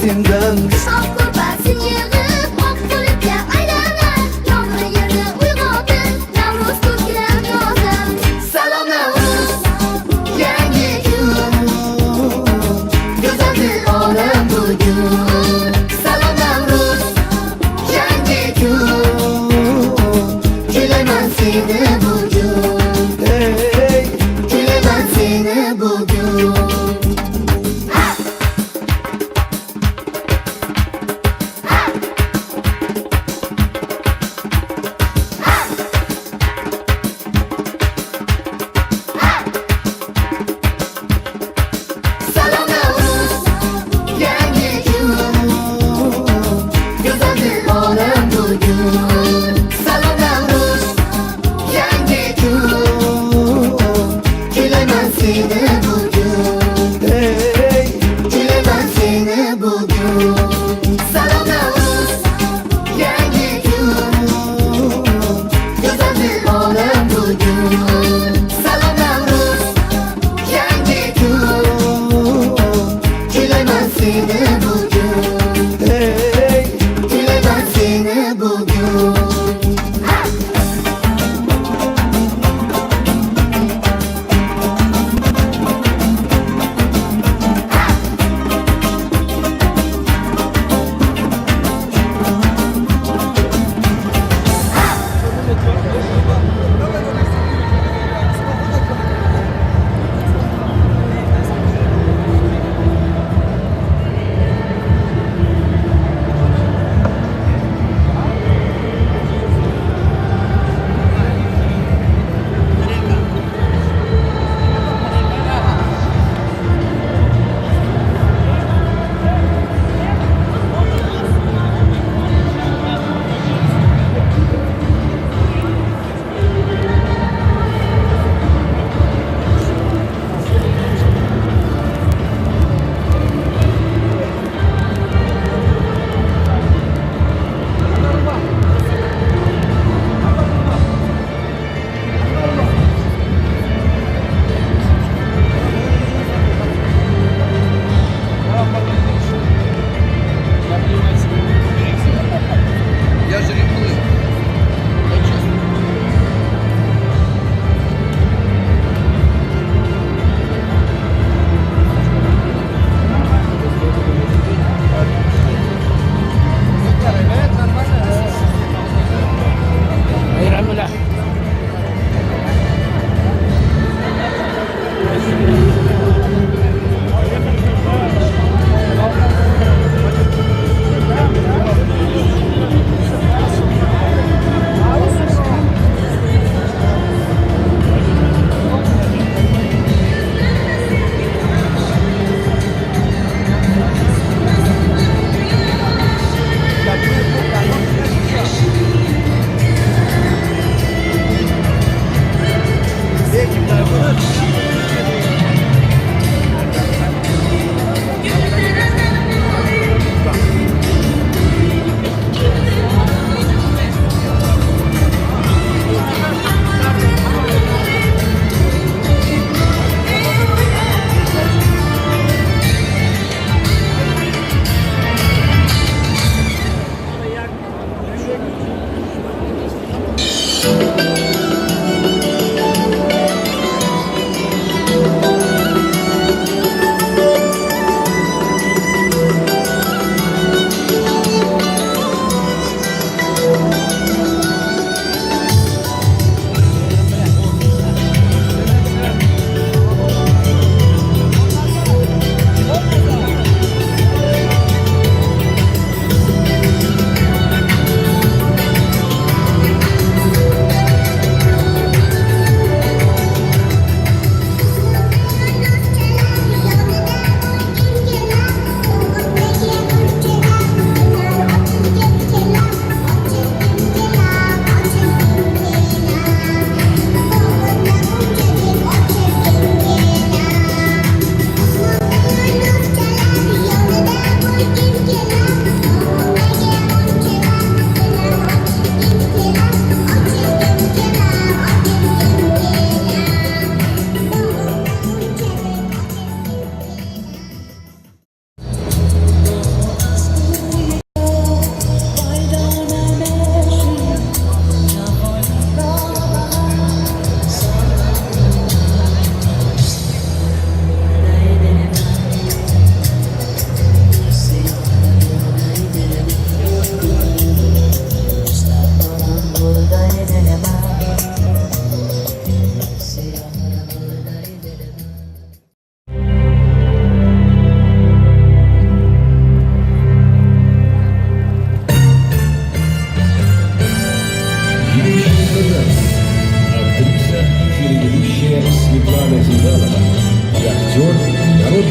mavsimdan. Qishloq ko'rpasin yig'ib oq bulutga aylanar. Yomg'ir yerni uyg'otib Navruz ko'klam yozar. Salom Navruz, yangi kun, go'zaldir olam bugun. Salom Navruz, yangi kun, kuylayman seni bugun. Hey, kuylayman seni bugun.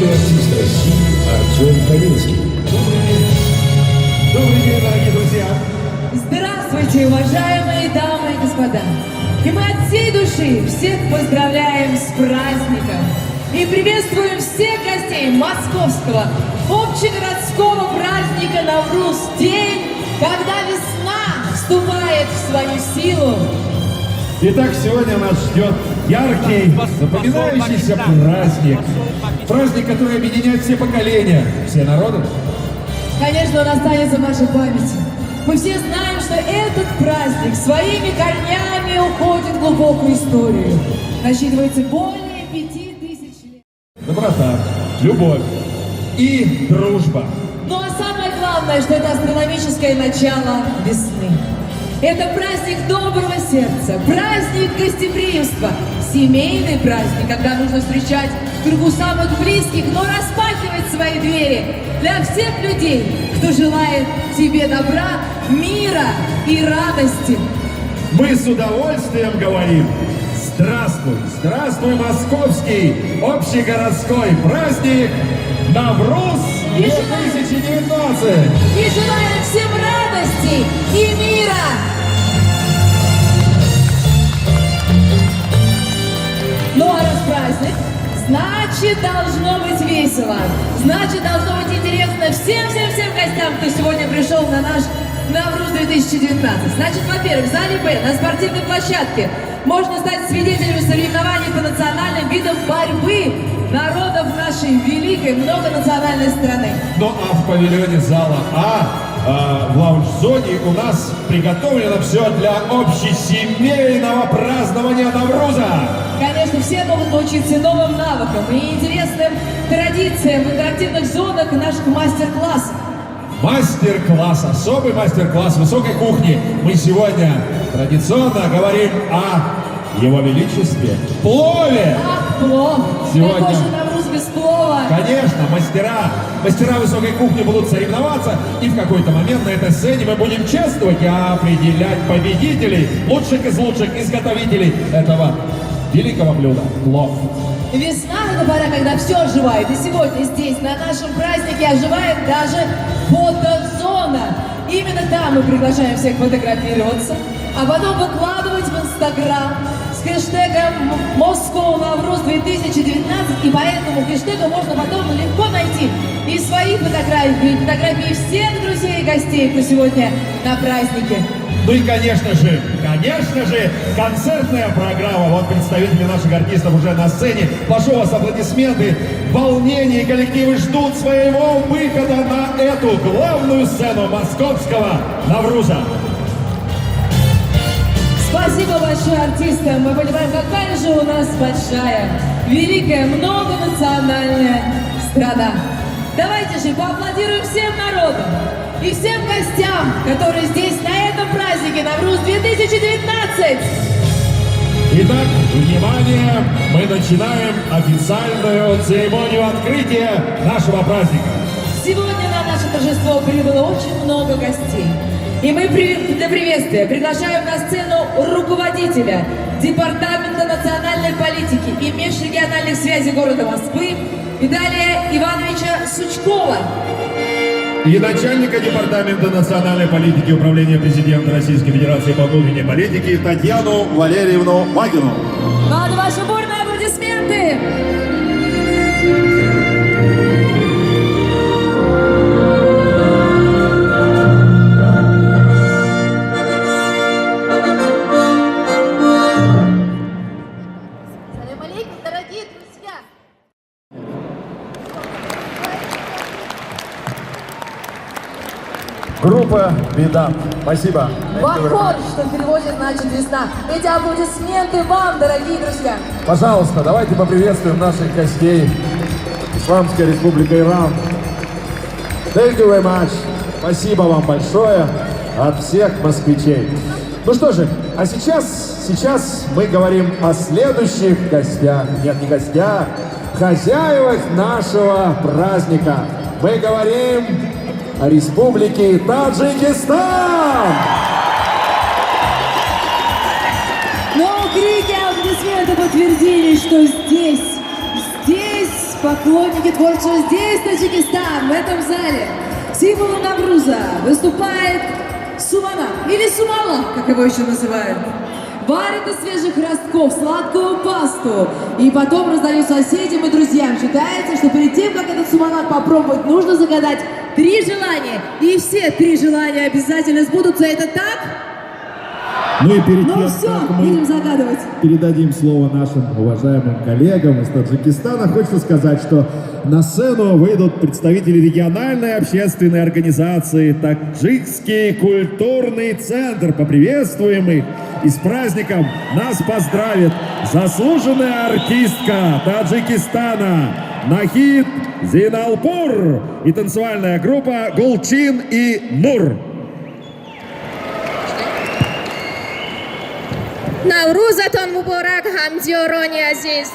радиоартист России Артем Каминский. Добрый день, дорогие друзья! Здравствуйте, уважаемые дамы и господа! И мы от всей души всех поздравляем с праздником и приветствуем всех гостей московского общегородского праздника Навруз, день, когда весна вступает в свою силу. Итак, сегодня нас ждет яркий, запоминающийся праздник. Праздник, который объединяет все поколения, все народы. Конечно, он останется в нашей памяти. Мы все знаем, что этот праздник своими корнями уходит в глубокую историю. Насчитывается более 5000 лет. Доброта, любовь и дружба. Ну а самое главное, что это астрономическое начало весны. Это праздник доброго сердца, праздник гостеприимства, семейный праздник, когда нужно встречать в кругу самых близких, но распахивать свои двери для всех людей, кто желает тебе добра, мира и радости. Мы с удовольствием говорим: здравствуй, здравствуй, московский общегородской праздник Навруз 2019! И желаем всем радости и мира! Ну а раз праздник, значит, должно быть весело. Значит, должно быть интересно всем гостям, кто сегодня пришел на наш Навруз 2019. Значит, во-первых, в зале Б, на спортивной площадке, можно стать свидетелями соревнований по национальным видам борьбы народов нашей великой многонациональной страны. Ну а в павильоне зала в лаунж-зоне у нас приготовлено все для общесемейного празднования Навруза. Конечно, все могут научиться новым навыкам и интересным традициям в интерактивных зонах и наших мастер-классах. Мастер-класс, особый мастер-класс высокой кухни. Мы сегодня традиционно говорим о Его Величестве плове. Ах, плов! Сегодня- Какой же Навруз без плова? Конечно, мастера высокой кухни будут соревноваться, и в какой-то момент на этой сцене мы будем чествовать и определять победителей, лучших из лучших изготовителей этого великого блюда – плов. Весна – это пора, когда все оживает. И сегодня здесь, на нашем празднике, оживает даже фотозона. Именно там мы приглашаем всех фотографироваться, а потом выкладывать в Инстаграм с хэштегом Moscow Навруз 2019. И по этому хэштегу можно потом легко найти и свои фотографии, и фотографии всех друзей и гостей, кто сегодня на празднике. Ну и, конечно же, концертная программа. Вот представители наших артистов уже на сцене. Прошу вас, аплодисменты. Волнение и коллективы ждут своего выхода на эту главную сцену московского Навруза. Спасибо большое артистам. Мы понимаем, какая же у нас большая, великая, многонациональная страна. Давайте же поаплодируем всем народам и всем гостям, которые здесь на этом празднике Навруз 2019. Итак, внимание, мы начинаем официальную церемонию открытия нашего праздника. Сегодня на наше торжество прибыло очень много гостей. И мы для приветствия приглашаем на сцену руководителя Департамента национальной политики и межрегиональных связей города Москвы Виталия Ивановича Сучкова. И начальника Департамента национальной политики Управления президента Российской Федерации по внутренней политике Татьяну Валерьевну Вагину. Надо ваши бурные аплодисменты! Салям алейкум, дорогие друзья! Группа «Беда». Спасибо. Бахор, что в переводе значит весна. Эти аплодисменты вам, дорогие друзья. Пожалуйста, давайте поприветствуем наших гостей. Исламская Республика Иран. Thank you very much. Спасибо вам большое от всех москвичей. Ну что же, а сейчас мы говорим о следующих гостях. Нет, не гостях, хозяевах нашего праздника. Мы говорим о Республике Таджикистан. Но крики и аплодисменты подтвердили, что здесь поклонники творчества здесь, Таджикистан, в этом зале. Символом Навруза выступает Сумана, или Сумала, как его еще называют. Варит из свежих ростков сладкую пасту и потом раздает соседям и друзьям. Считается, что перед тем, как этот суманат попробовать, нужно загадать 3 желания. И все 3 желания обязательно сбудутся. Это так? Ну и перед Ну тем, все, как будем мы загадывать. передадим слово нашим уважаемым коллегам из Таджикистана, хочется сказать, что на сцену выйдут представители региональной общественной организации «Таджикский культурный центр». Поприветствуем их. И с праздником нас поздравит заслуженная артистка Таджикистана Нахид Зиналпур и танцевальная группа «Гулчин и Нур». наврӯзатон муборак ҳамдиёрони азиз.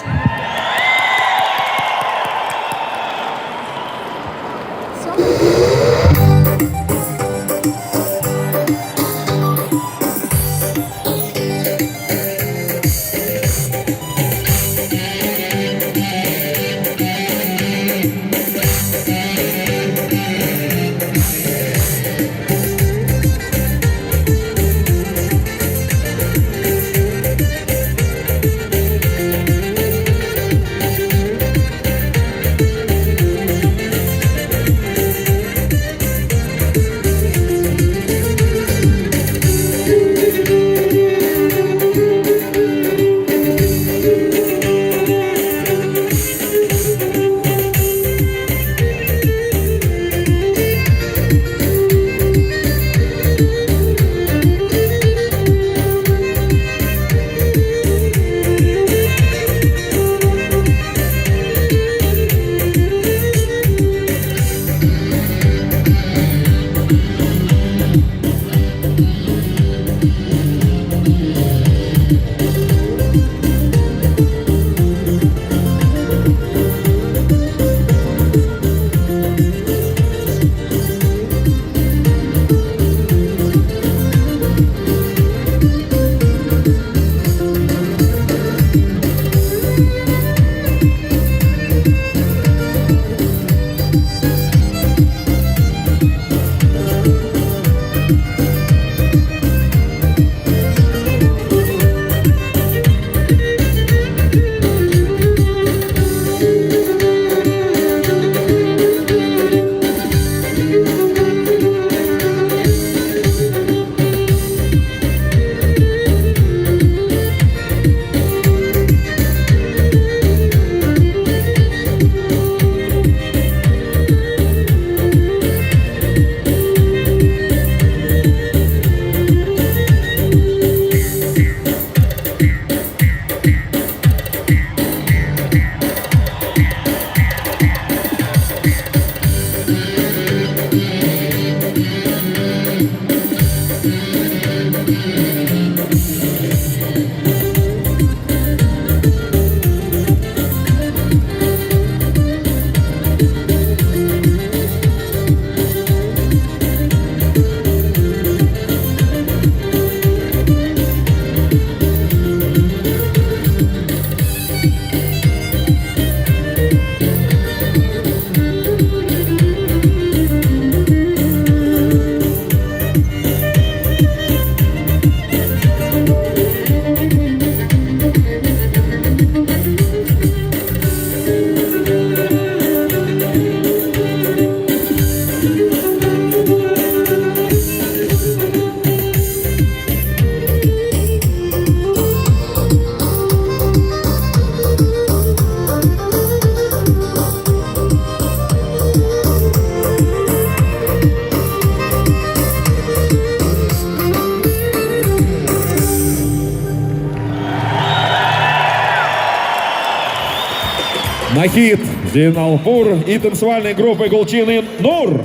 Нахид Зиналпур и танцевальной группы «Гулчин и Нур».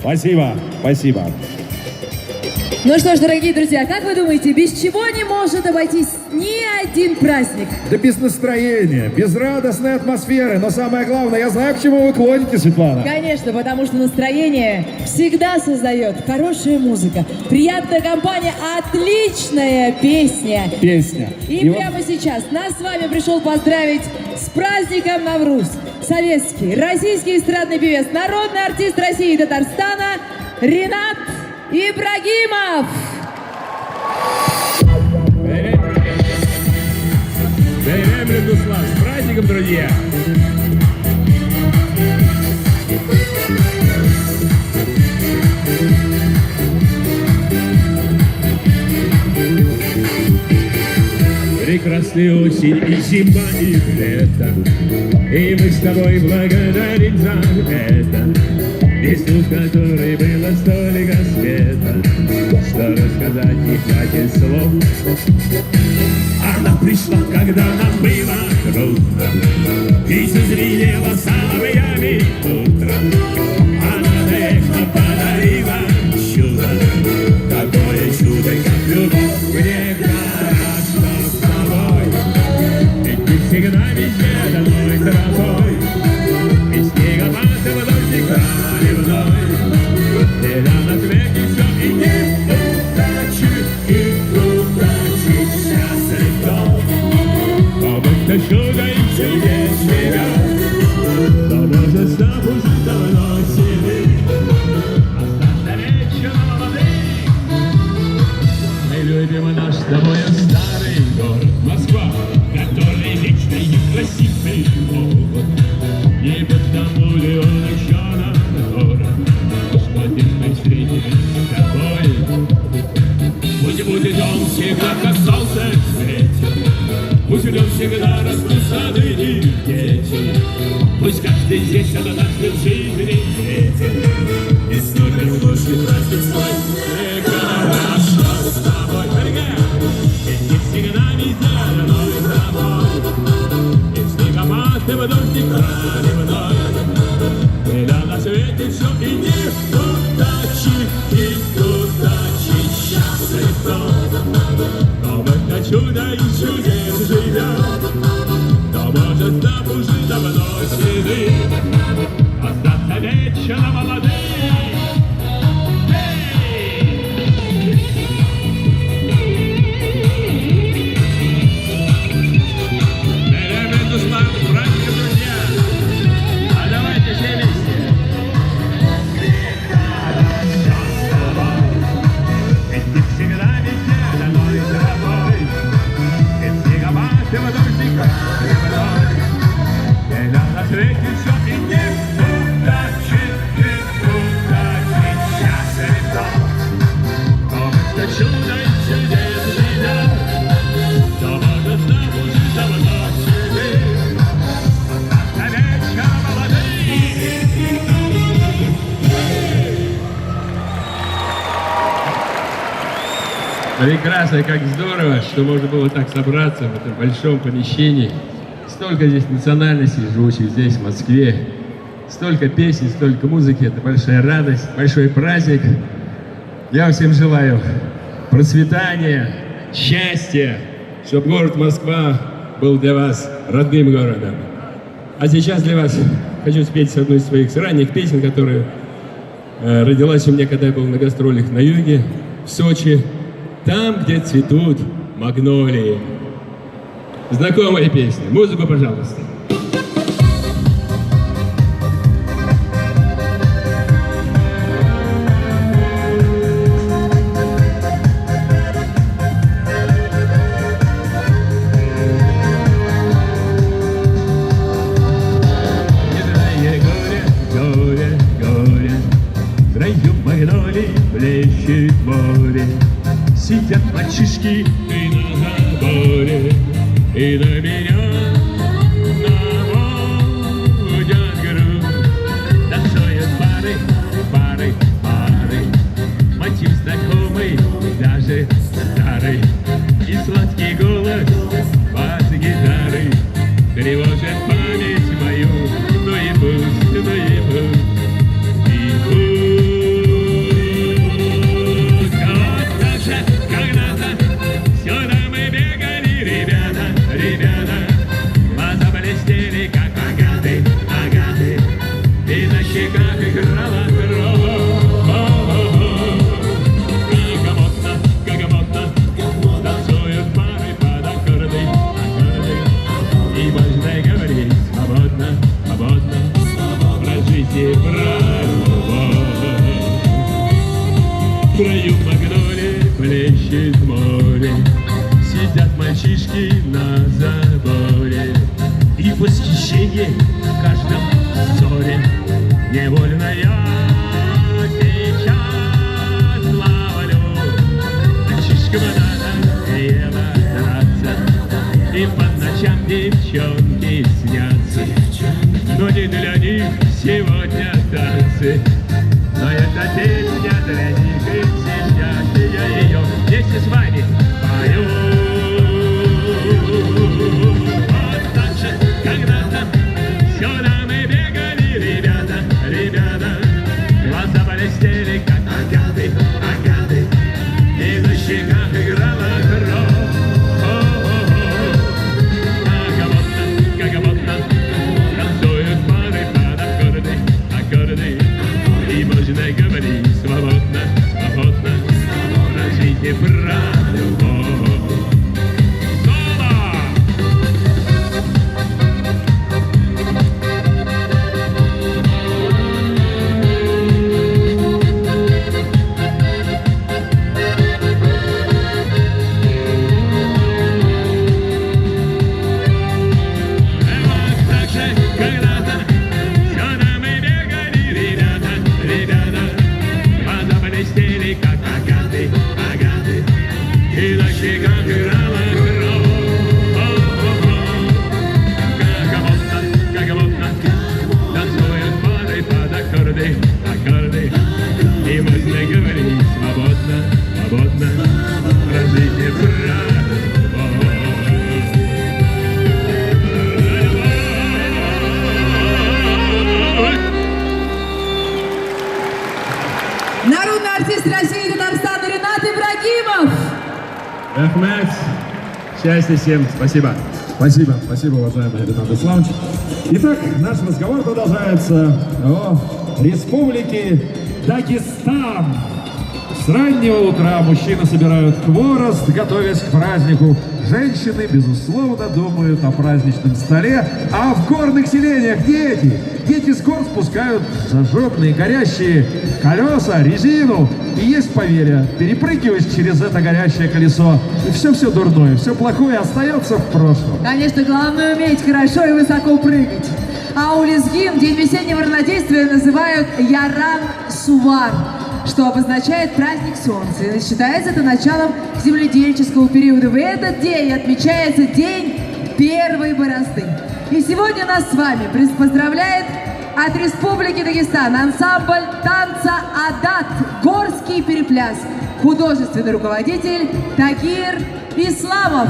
Спасибо, спасибо. Ну что ж, дорогие друзья, как вы думаете, без чего не может обойтись ни один праздник? Да без настроения, без радостной атмосферы. Но самое главное, я знаю, к чему вы клоните, Светлана. Конечно, потому что настроение всегда создает хорошая музыка, приятная компания, отличная песня. Песня. И вот прямо сейчас нас с вами пришел поздравить с праздником Навруз советский, российский эстрадный певец, народный артист России и Татарстана Ринат Ибрагимов. Привет, Руслан, с праздником, друзья! Прекрасная осень и зима, и лето, и мы с тобой благодарим за это. Песню, в которой было столько света, что рассказать не хватит слов. Она пришла, когда нам было трудно, и созрело соловьями утро. Она вечно подарила чудо, такое чудо, как любовь. Мне хорошо с тобой, ведь ты всегда везде домой тропой. И снегопадом дождик проливной, ты на свете все и не удачи, счастлив дом. А будто чудо и чудес живет, то может став уже давно сидит. Остаться вечно молодым. Мы любим наш с тобой старый город Москва, который вечно и красивый повод. Не потому ли он еще на город, что здесь мы встретились с тобой. Пусть будет он всегда, как солнце светит, пусть в нем всегда растут сады и дети, пусть каждый здесь однажды в жизни встретит и снова слушает праздник свой. Мне хорошо с тобой, ведь не всегда везде одной тобой. И снегопад, и дождик проливной, когда на свете все и не удачи, счастлив дом. Но в это чудо и чудес живет, то может став уже давно седым, остаться вечно молодым. Прекрасно, как здорово, что можно было так собраться в этом большом помещении. Столько здесь национальностей, живущих здесь, в Москве. Столько песен, столько музыки. Это большая радость, большой праздник. Я вам всем желаю процветания, счастья, чтобы город Москва был для вас родным городом. А сейчас для вас хочу спеть одну из своих ранних песен, которая родилась у меня, когда я был на гастролях на юге, в Сочи. Там, где цветут магнолии. Знакомая песня. Музыку, пожалуйста. Горе, горе, в раю магнолий блещет море. Сидят мальчишки и на заборе, и на меня наводят грудь. Танцуют пары, пары, пары, мотив знакомый, даже старый. И сладкий голос бас-гитары тревожит память мою. Ну и пусть, ну и пусть, и пусть. Когда-то сюда мы бегали, ребята, ребята, плещет море, сидят мальчишки на заборе. И восхищение в каждом взоре, невольно я сейчас ловлю. Мальчишкам надо ело драться, и по ночам девчонки снятся. Но не для них сегодня танцы, но эта песня для них, и сейчас я ее вместе с вами пою. Вот так же когда-то сюда мы бегали, ребята, ребята, глаза блестели, как агаты, агаты, и на щеках играла кровь. Как будто танцуют пары под аккорды, аккорды. И можно говорить свободно, свободно, про жизнь и про любовь. Соло! Вот так же когда-то сюда мы бегали, ребята, ребята, глаза блестели, как агаты, агаты, и на щеках играла кровь. Как будто танцуют пары под аккорды, аккорды, и можно говорить свободно, свободно, про жизнь и про Народный артист России и Татарстана Ренат Ибрагимов. Ахмед, счастья всем, спасибо. Спасибо, спасибо, уважаемый Ренат Исламович. Итак, наш разговор продолжается о Республике Дагестан. С раннего утра мужчины собирают хворост, готовясь к празднику. Женщины, безусловно, думают о праздничном столе, а в горных селениях дети. Дети с гор спускают зажженные горящие колеса, резину. И есть поверье, перепрыгиваешь через это горящее колесо, и все дурное, все плохое остается в прошлом. Конечно, главное уметь хорошо и высоко прыгать. А у лезгин день весеннего равнодействия называют Яран-Сувар, что обозначает праздник солнца. И считается это началом земледельческого периода. В этот день отмечается день первой борозды. И сегодня нас с вами поздравляет от Республики Дагестан ансамбль танца «Адат» «Горский перепляс», художественный руководитель Тагир Исламов.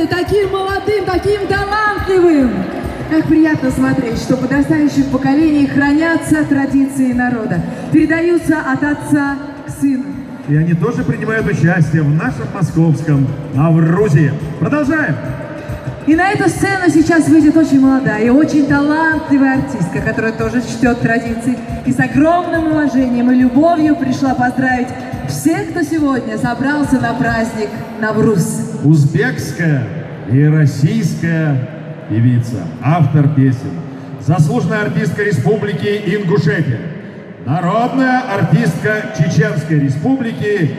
Таким молодым, таким талантливым. Как приятно смотреть, что в подрастающих поколениях хранятся традиции народа, передаются от отца к сыну. И они тоже принимают участие в нашем московском Наврузе. Продолжаем! И на эту сцену сейчас выйдет очень молодая и очень талантливая артистка, которая тоже чтет традиции и с огромным уважением и любовью пришла поздравить всех, кто сегодня собрался на праздник Навруз. Узбекская и российская певица, автор песен, заслуженная артистка Республики Ингушетия, народная артистка Чеченской Республики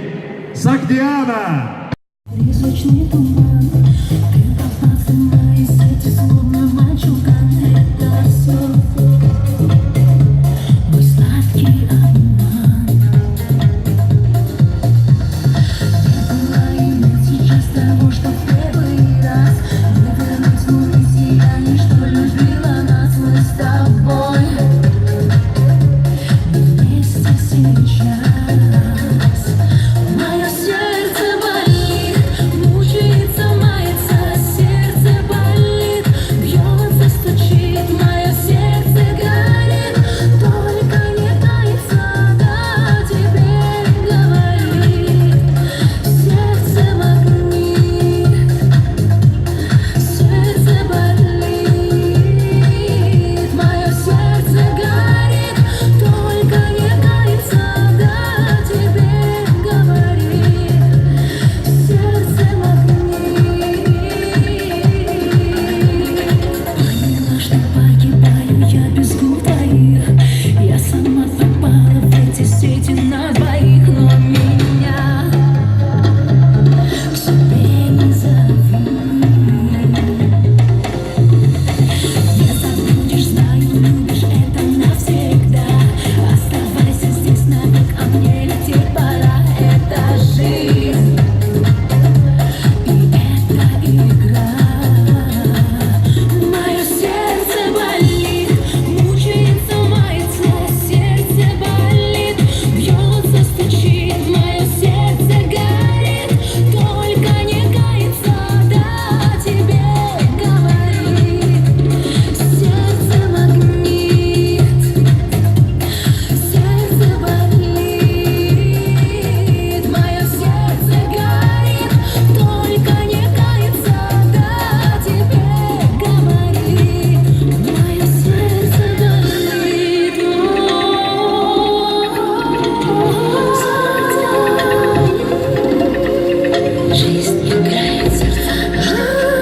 Согдиана. Призрачный туман, ты попался в мои сети, словно мальчуган. Это все мой сладкий обман. Я была иметь сейчас того, что в первый раз вывернуть луны сияние, что любила нас мы с тобой. Вместе сейчас. Мое сердце болит, мучается, мается, сердце болит, бьется, стучит, мое сердце горит, только не тается, да тебе говорит, сердце магнит, сердце болит, мое сердце горит, только не тается, да тебе говорит, сердце магнит. Поняла, что погибаю я без губ твоих, я сама попала в эти сети на двоих, но меня к себе не зови. Не забудешь, знаю, любишь, это навсегда. Оставайся здесь навек, а мне лететь пора. Это жизнь, и это игра. Мое сердце болит, мучается, мается, сердце болит, бьется, стучит, мое сердце горит, только не кается, да тебе говорит, сердце магнит, сердце болит, мое сердце горит, только не кается, да тебе говорит, мое сердце болит, жизнь играет сердцами, сердце болит.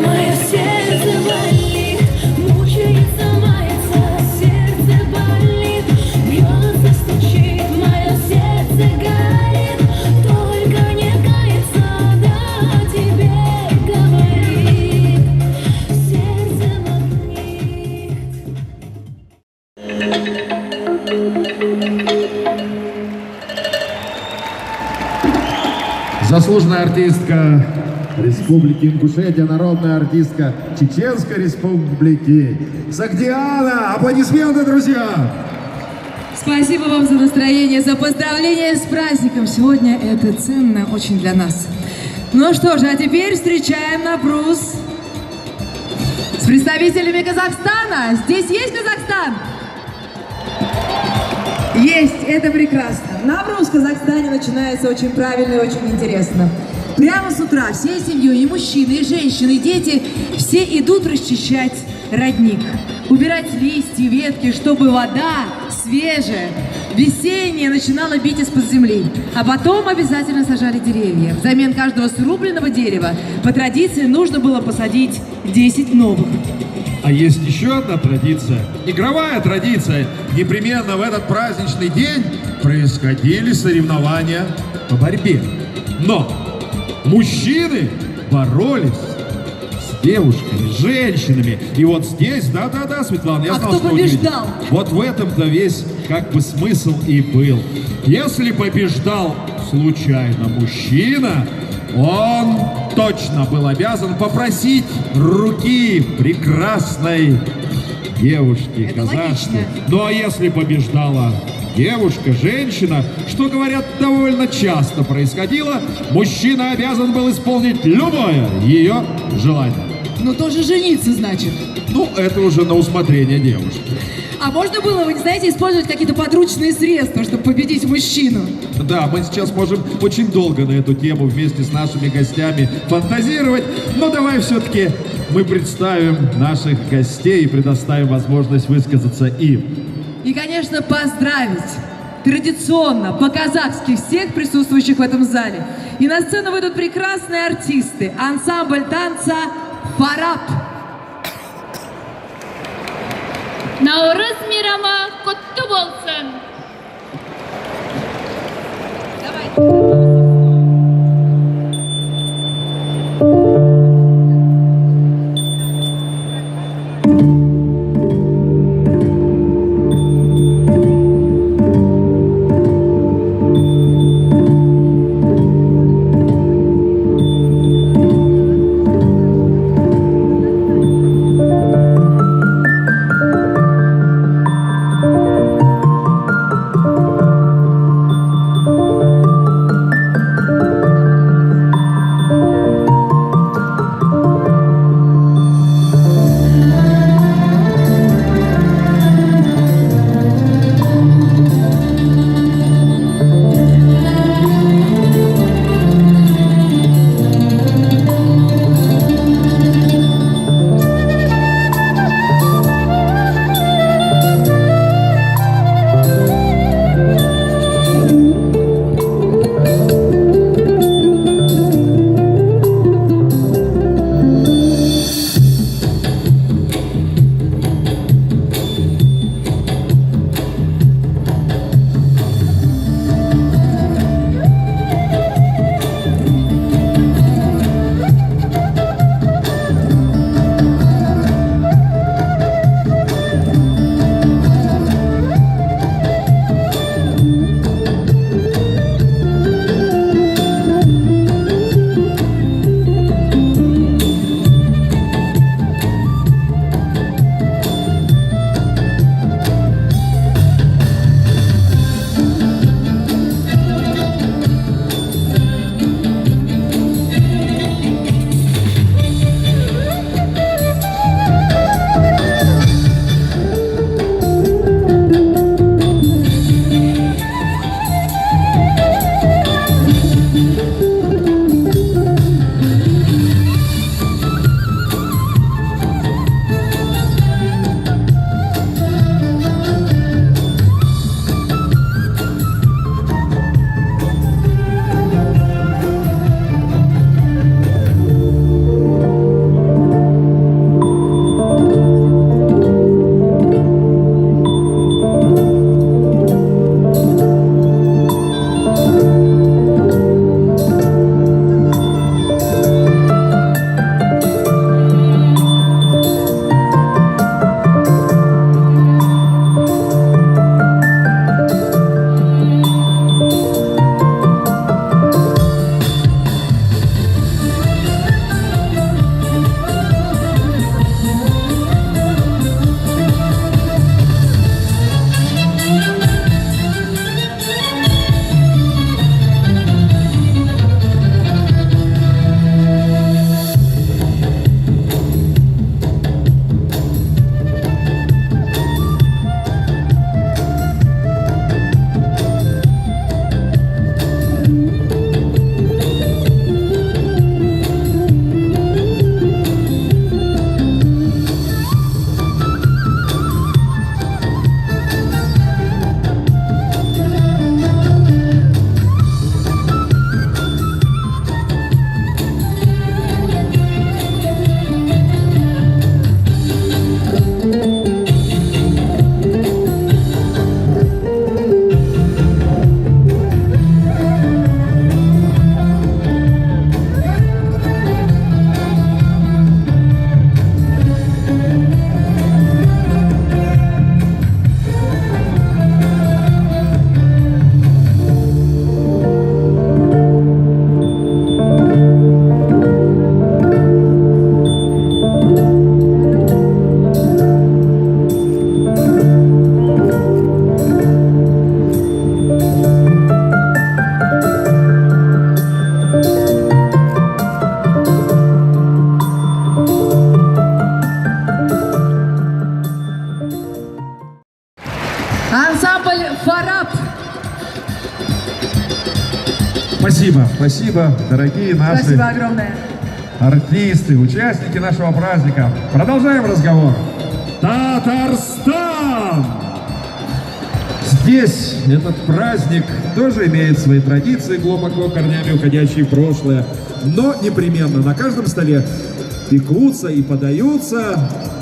Мое сердце болит, мучается, мается, сердце болит, бьется, стучит, мое сердце горит, только не кается, да тебе говорит, сердце магнит. Заслуженная артистка Республики Ингушетия, народная артистка Чеченской Республики Согдиана. Аплодисменты, друзья! Спасибо вам за настроение, за поздравления с праздником. Сегодня это ценно очень для нас. Ну что же, а теперь встречаем Навруз с представителями Казахстана. Здесь есть Казахстан? Есть, это прекрасно. Навруз в Казахстане начинается очень правильно и очень интересно. Прямо с утра всей семьей, и мужчины, и женщины, и дети, все идут расчищать родник. Убирать листья, ветки, чтобы вода свежая, весенняя начинала бить из-под земли. А потом обязательно сажали деревья. Взамен каждого срубленного дерева по традиции нужно было посадить 10 новых. А есть еще одна традиция, игровая традиция. Непременно в этот праздничный день происходили соревнования по борьбе. Но мужчины боролись с девушками, с женщинами. И вот здесь, да-да-да, Светлана, я знал, кто что вы увидите. побеждал? Вот в этом-то весь как бы смысл и был. Если побеждал случайно мужчина, он точно был обязан попросить руки прекрасной девушки, Это казашки. логично. Ну а если побеждала девушка, женщина, что, говорят, довольно часто происходило, мужчина обязан был исполнить любое ее желание. Ну тоже жениться, значит. Ну, это уже на усмотрение девушки. А можно было, вы не знаете, использовать какие-то подручные средства, чтобы победить мужчину? Да, мы сейчас можем очень долго на эту тему вместе с нашими гостями фантазировать, но давай все-таки мы представим наших гостей и предоставим возможность высказаться им. И, конечно, поздравить традиционно, по-казахски всех присутствующих в этом зале. И на сцену выйдут прекрасные артисты. Ансамбль танца «Фарап». Наурыз мейрамы құтты болсын. Спасибо, спасибо, дорогие наши Спасибо огромное. артисты, участники нашего праздника. Продолжаем разговор. Татарстан! Здесь этот праздник тоже имеет свои традиции, глубоко корнями уходящие в прошлое. Но непременно на каждом столе пекутся и подаются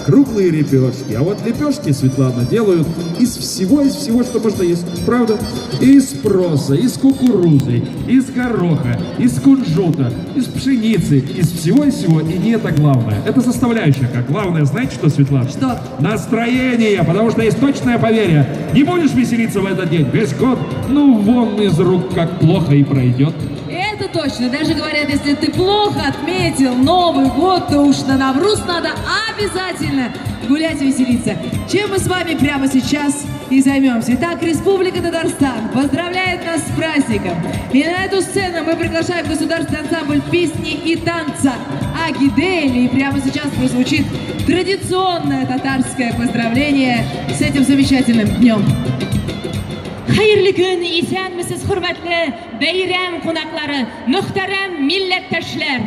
круглые лепешки. А вот лепешки, Светлана, делают из всего, что можно есть. Правда? Из проса, из кукурузы, из гороха, из кунжута, из пшеницы, из всего. И не это главное. Это составляющая. Как главное, знаете что, Светлана? Что? Настроение, потому что есть точное поверье. Не будешь веселиться в этот день, весь год, ну вон из рук, как плохо и пройдет. Это точно. Даже говорят, если ты плохо отметил Новый год, то уж на Навруз надо обязательно гулять и веселиться. Чем мы с вами прямо сейчас и займемся. Итак, Республика Татарстан поздравляет нас с праздником. И на эту сцену мы приглашаем государственный ансамбль песни и танца Агидели. И прямо сейчас прозвучит традиционное татарское поздравление с этим замечательным днем. Hayırlı gün, isenmisiz hürmetli beyram konaklары, muhterem milletteşler.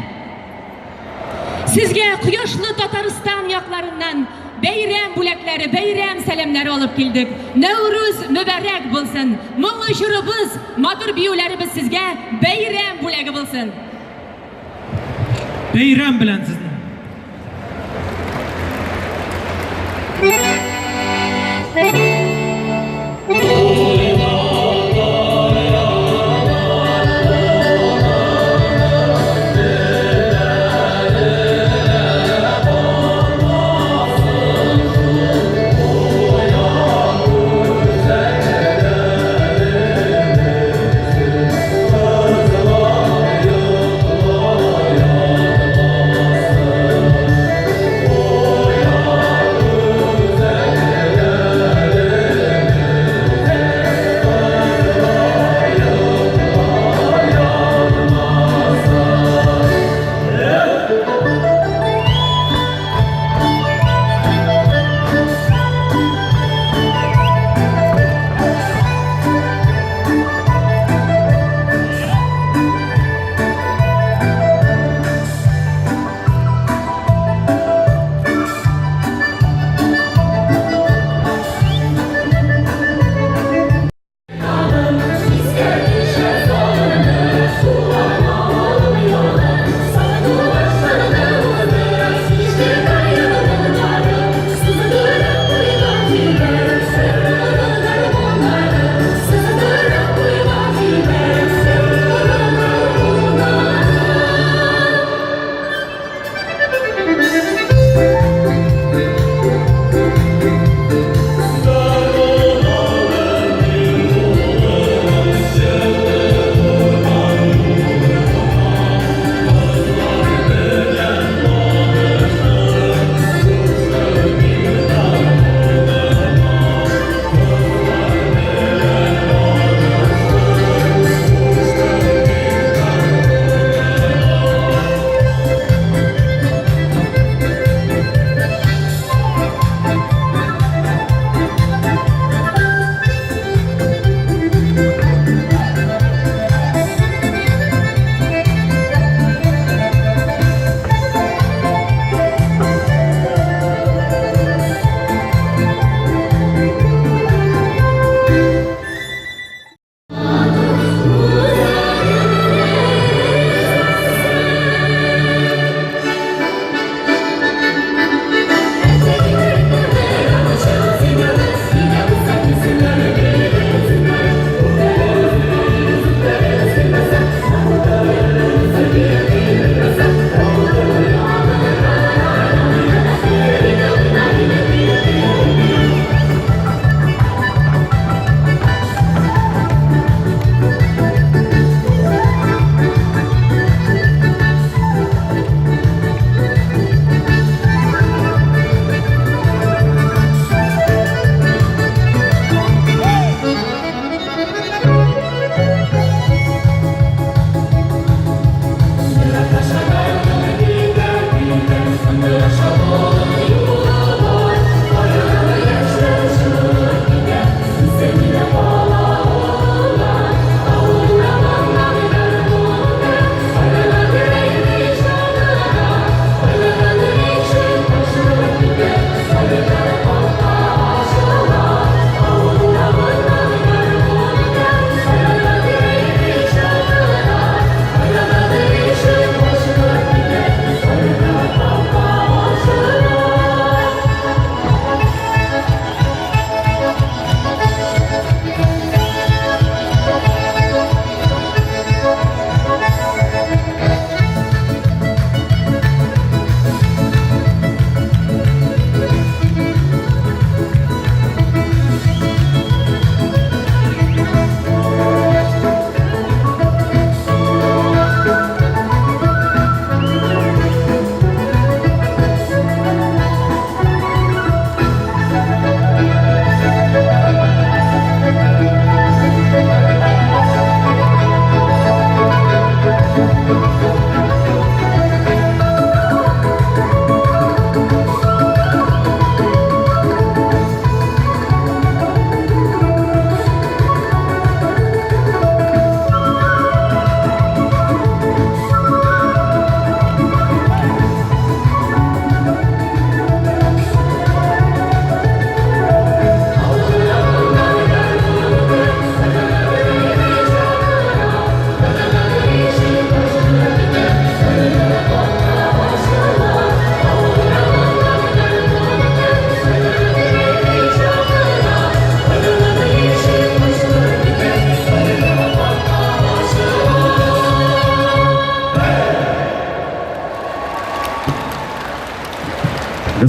Sizge Quyoshli Tatariston yoqlaridan bayram bulakları, bayram salamlari olib keldik. Navruz muborak bo'lsin. Ming oshirimiz, motor biyularimiz sizga bayram bulagi bo'lsin. Bayram bilan sizni.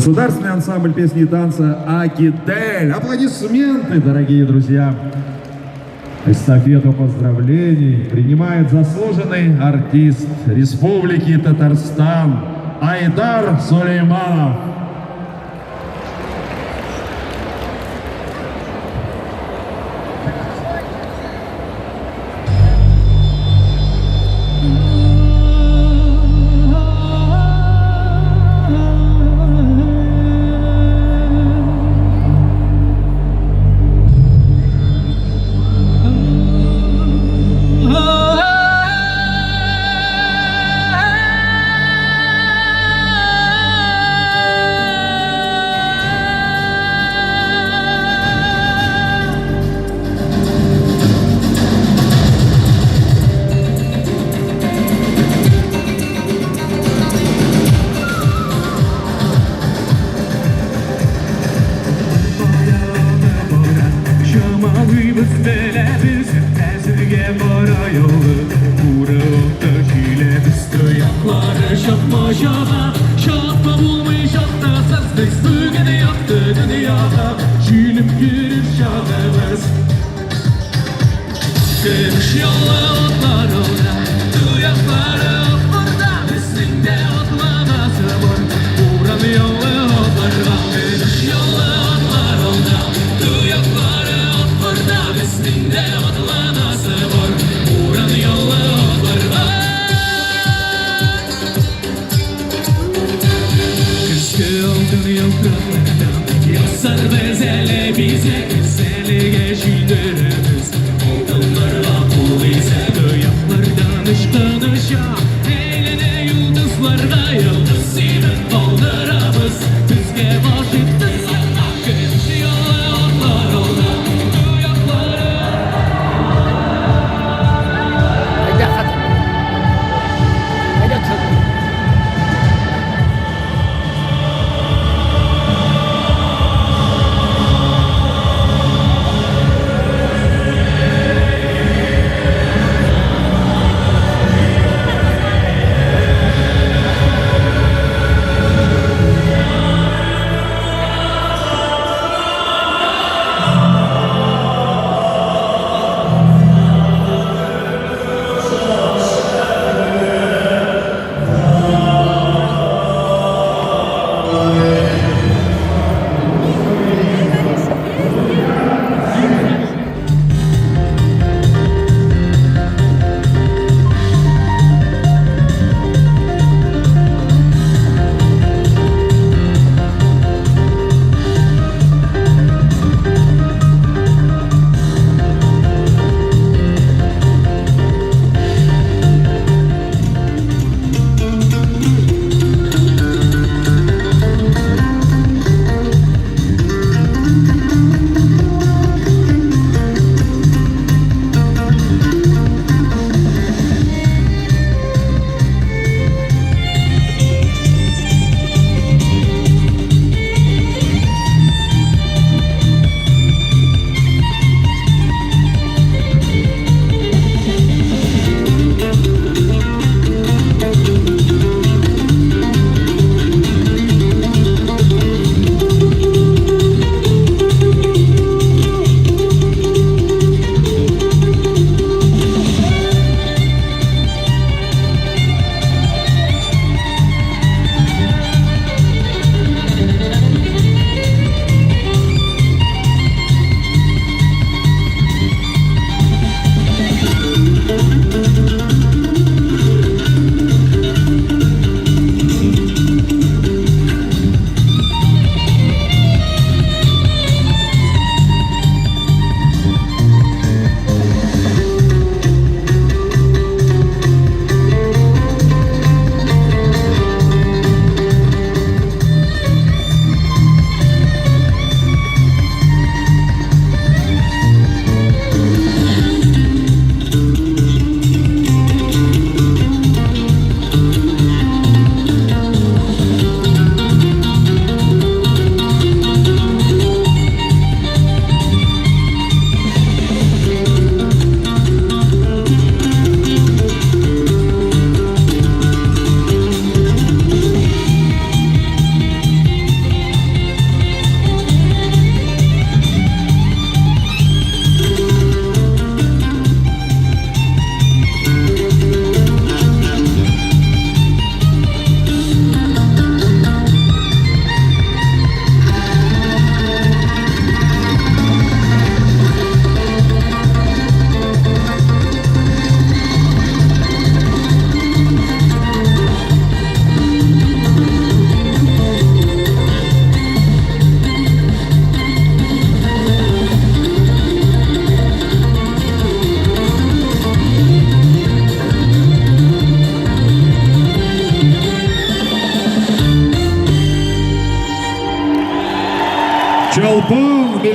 Государственный ансамбль песни и танца «Акидель». Аплодисменты, дорогие друзья. Эстафету поздравлений принимает заслуженный артист Республики Татарстан Айдар Сулейманов.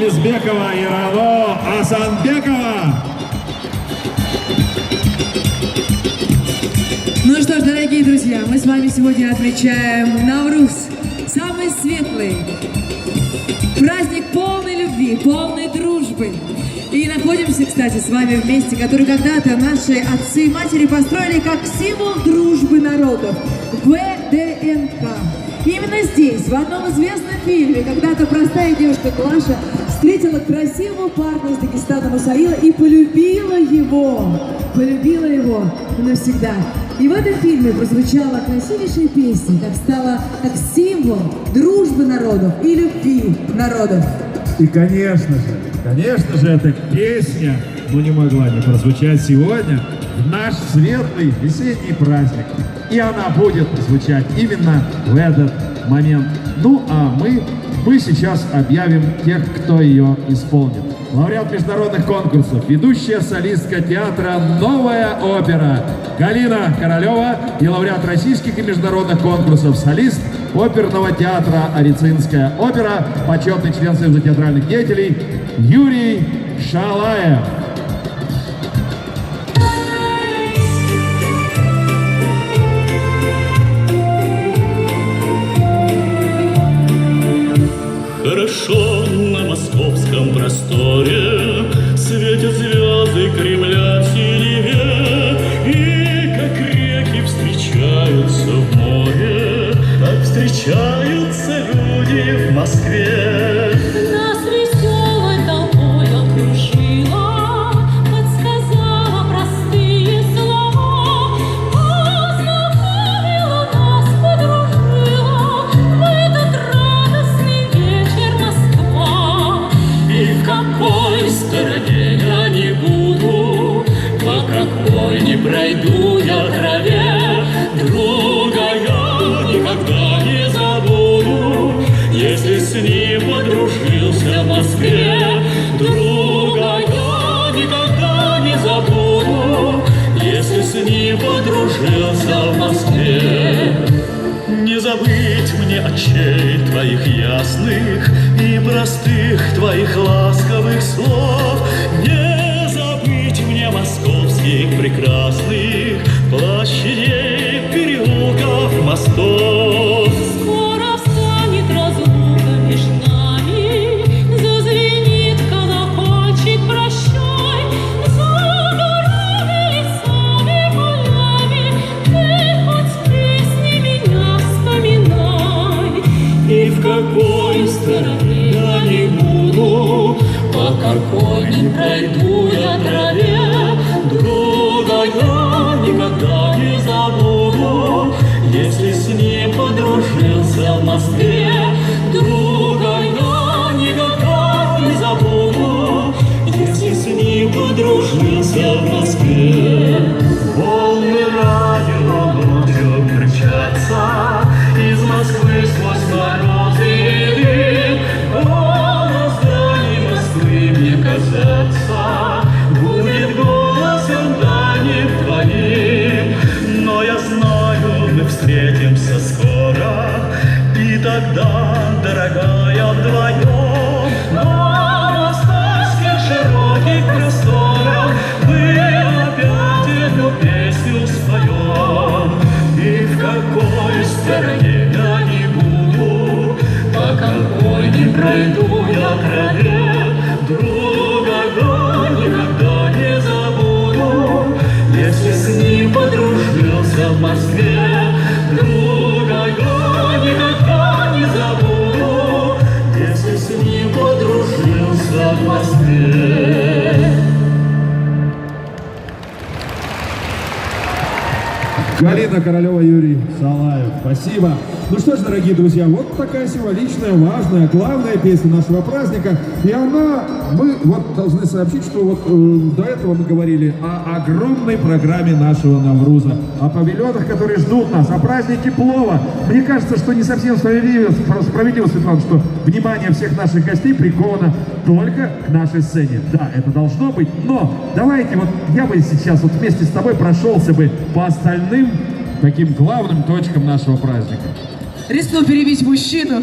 Лизбекова и Рано Асанбекова. Ну что ж, дорогие друзья, мы с вами сегодня отмечаем Навруз, самый светлый праздник полной любви, полной дружбы. И находимся, кстати, с вами в месте, который когда-то наши отцы и матери построили как символ дружбы народов – ВДНХ. Именно здесь, в одном известном фильме, когда-то простая девушка Клаша встретила красивого парня из Дагестана Мусаила и полюбила его навсегда. И в этом фильме прозвучала красивейшая песня, как стала как символ дружбы народов и любви народов. И, конечно же, эта песня, не могла не прозвучать сегодня в наш светлый весенний праздник. И она будет звучать именно в этот момент. Ну, а мы сейчас объявим тех, кто ее исполнит. Лауреат международных конкурсов, ведущая солистка театра «Новая опера» Галина Королева и лауреат российских и международных конкурсов, солист оперного театра «Арицинская опера», почетный член Союза театральных деятелей Юрий Шалаев. Хорошо на московском просторе светят звезды Кремля в синеве, и как реки встречаются в море, так встречаются люди в Москве. Нас веселой толпой окружила, подсказала простые слова, познакомила нас, подружила в этот радостный вечер Москва. И в какой стороне я не буду, по какой не пройду я траве, друга я никогда не забуду, если с ним подружился в Москве. Друга я никогда не забуду, если с ним подружился в Москве. Не забыть мне очей твоих ясных и простых твоих ласковых слов, не забыть мне московских прекрасных площадей, переулков, мостов. Скоро встанет разлука между нами, зазвенит колокольчик прощай, за горами, лесами, полями, ты хоть песни меня вспоминай. И в какой стороне я не буду, по какой не пройду я траве, друга я никогда не забуду, если с ним подружился в Москве. Друга я никогда не забуду, если с ним подружился в Москве. Волны радио ночью кричатся из Москвы сквозь морозы и дым. Голос дальней Москвы, мне казаться, будет голосом дальним твоим. Но я знаю, мы встретимся скоро, и тогда, дорогая, вдвоем на московских широких просторах мы опять эту песню споем. И в какой стороне я не буду, по какой не пройду я траве, друга я никогда не забуду, если с ним подружился в Москве. Друга я никогда не забуду, если с ним подружился в Москве. Галина Королева, Юрий Шалаев. Спасибо. Ну что ж, дорогие друзья, вот такая символичная, важная, главная песня нашего праздника. И мы должны сообщить, что до этого мы говорили о огромной программе нашего Навруза, о павильонах, которые ждут нас, о празднике плова. Мне кажется, что не совсем справедливо, Светлана, что внимание всех наших гостей приковано только к нашей сцене. Да, это должно быть, но давайте я бы сейчас вместе с тобой прошелся бы по остальным таким главным точкам нашего праздника. рискну перебить мужчину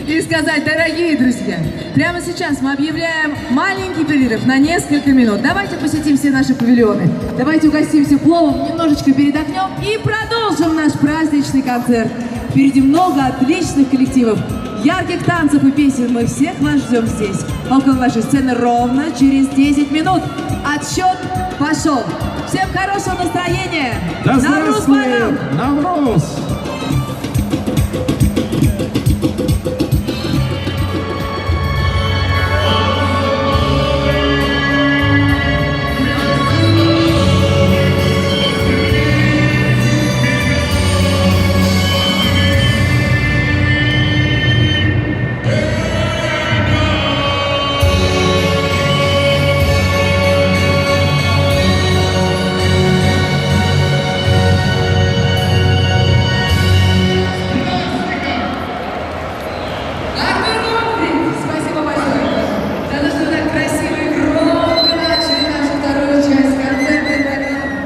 и сказать: дорогие друзья, прямо сейчас мы объявляем маленький перерыв на несколько минут. Давайте посетим все наши павильоны, давайте угостимся пловом, немножечко передохнем и продолжим наш праздничный концерт. Впереди много отличных коллективов, ярких танцев и песен. Мы всех вас ждем здесь, около нашей сцены, ровно через 10 минут. Отсчет пошел. Всем хорошего настроения. Да Навруз здравствует! Байрам! Навруз! Спасибо большое за то, что так красиво и громко начали нашу вторую часть концертной программы.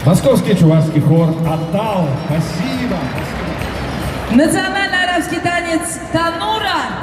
Московский чувашский хор «Атал». Спасибо. Национальный арабский танец «Танура».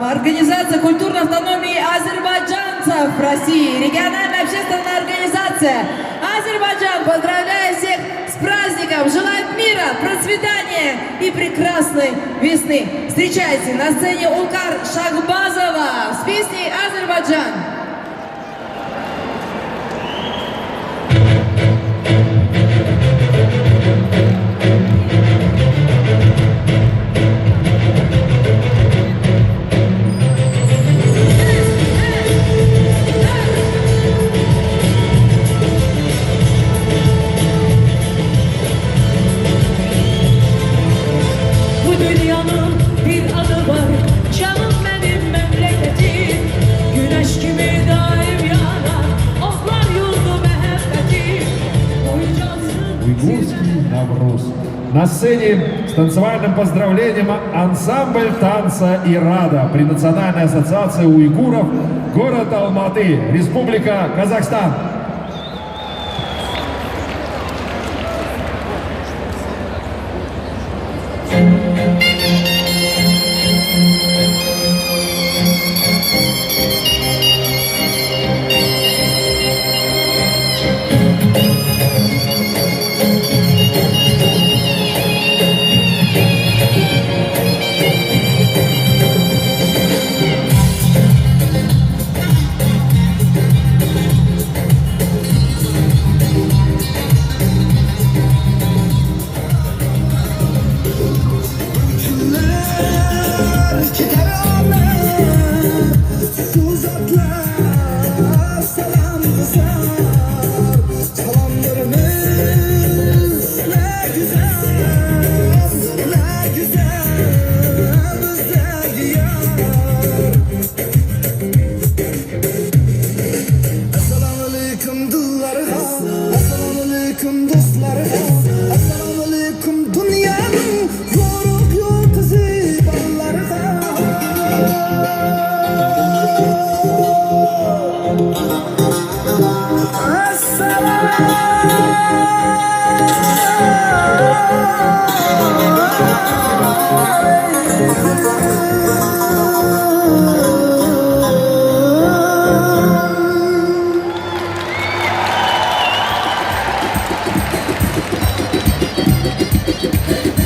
Организация культурной автономии азербайджанцев в России, региональная общественная организация Азербайджан поздравляет всех с праздником, желает мира, процветания и прекрасной весны. Встречайте на сцене Улкар Шахбазова с песней «Азербайджан». На сцене с танцевальным поздравлением ансамбль танца «Ирада» при Национальной ассоциации уйгуров, город Алматы, Республика Казахстан.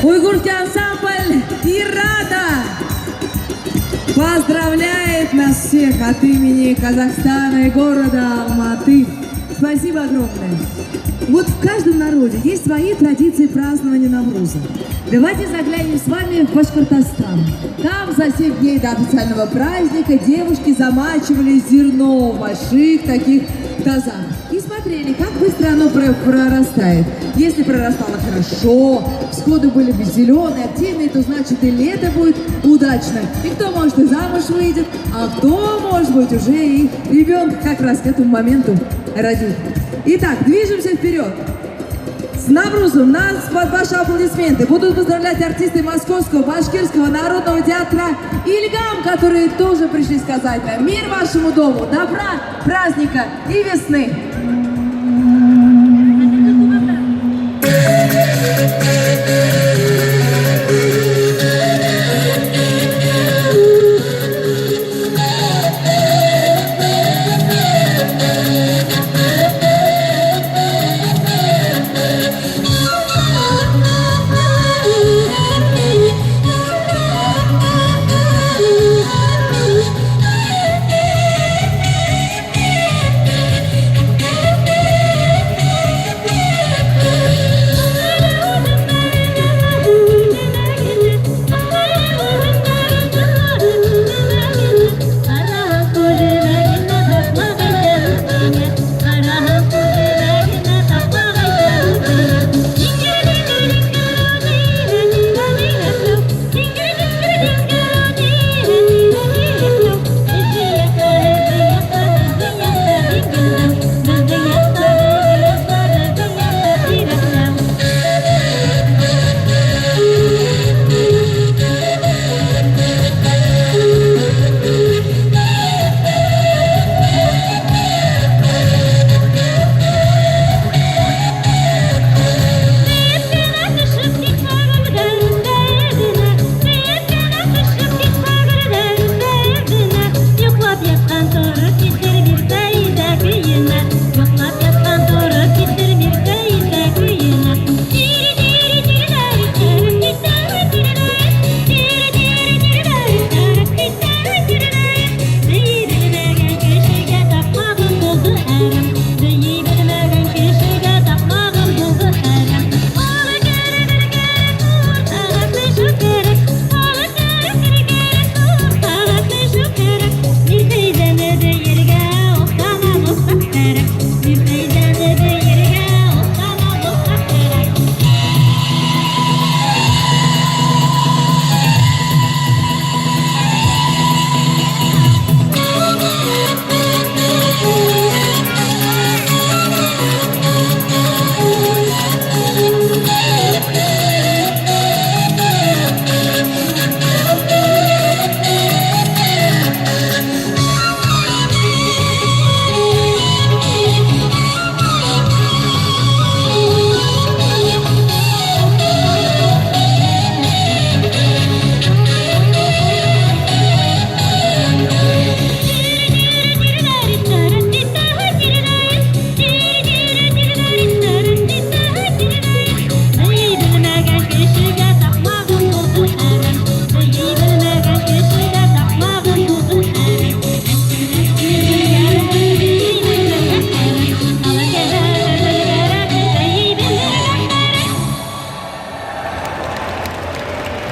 Уйгурский ансамбль «Ирада» поздравляет нас всех от имени Казахстана и города Алматы. Спасибо огромное. Вот в каждом народе есть свои традиции празднования Навруза. Давайте заглянем с вами в Башкортостан. Там за 7 дней до официального праздника девушки замачивали зерно в больших таких в тазах и смотрели, как быстро оно прорастает. Если прорастало хорошо, всходы были зеленые, активные, то значит и лето будет удачным. И кто, может, и замуж выйдет, а кто, может быть, уже и ребенка как раз к этому моменту родит. Итак, движемся вперед. С Наврузом нас под ваши аплодисменты будут поздравлять артисты Московского башкирского народного театра «Ильгам», которые тоже пришли сказать нам: мир вашему дому, добра, праздника и весны.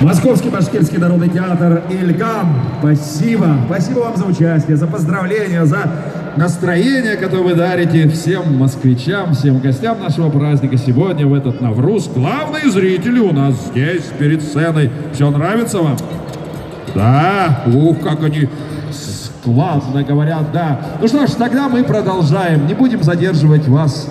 Московский башкирский народный театр «Ильгам». Спасибо. Спасибо вам за участие, за поздравления, за настроение, которое вы дарите всем москвичам, всем гостям нашего праздника сегодня, в этот Навруз. Главные зрители у нас здесь, перед сценой. Все нравится вам? Да. Ух, как они классно говорят, да. Ну что ж, тогда мы продолжаем. Не будем задерживать вас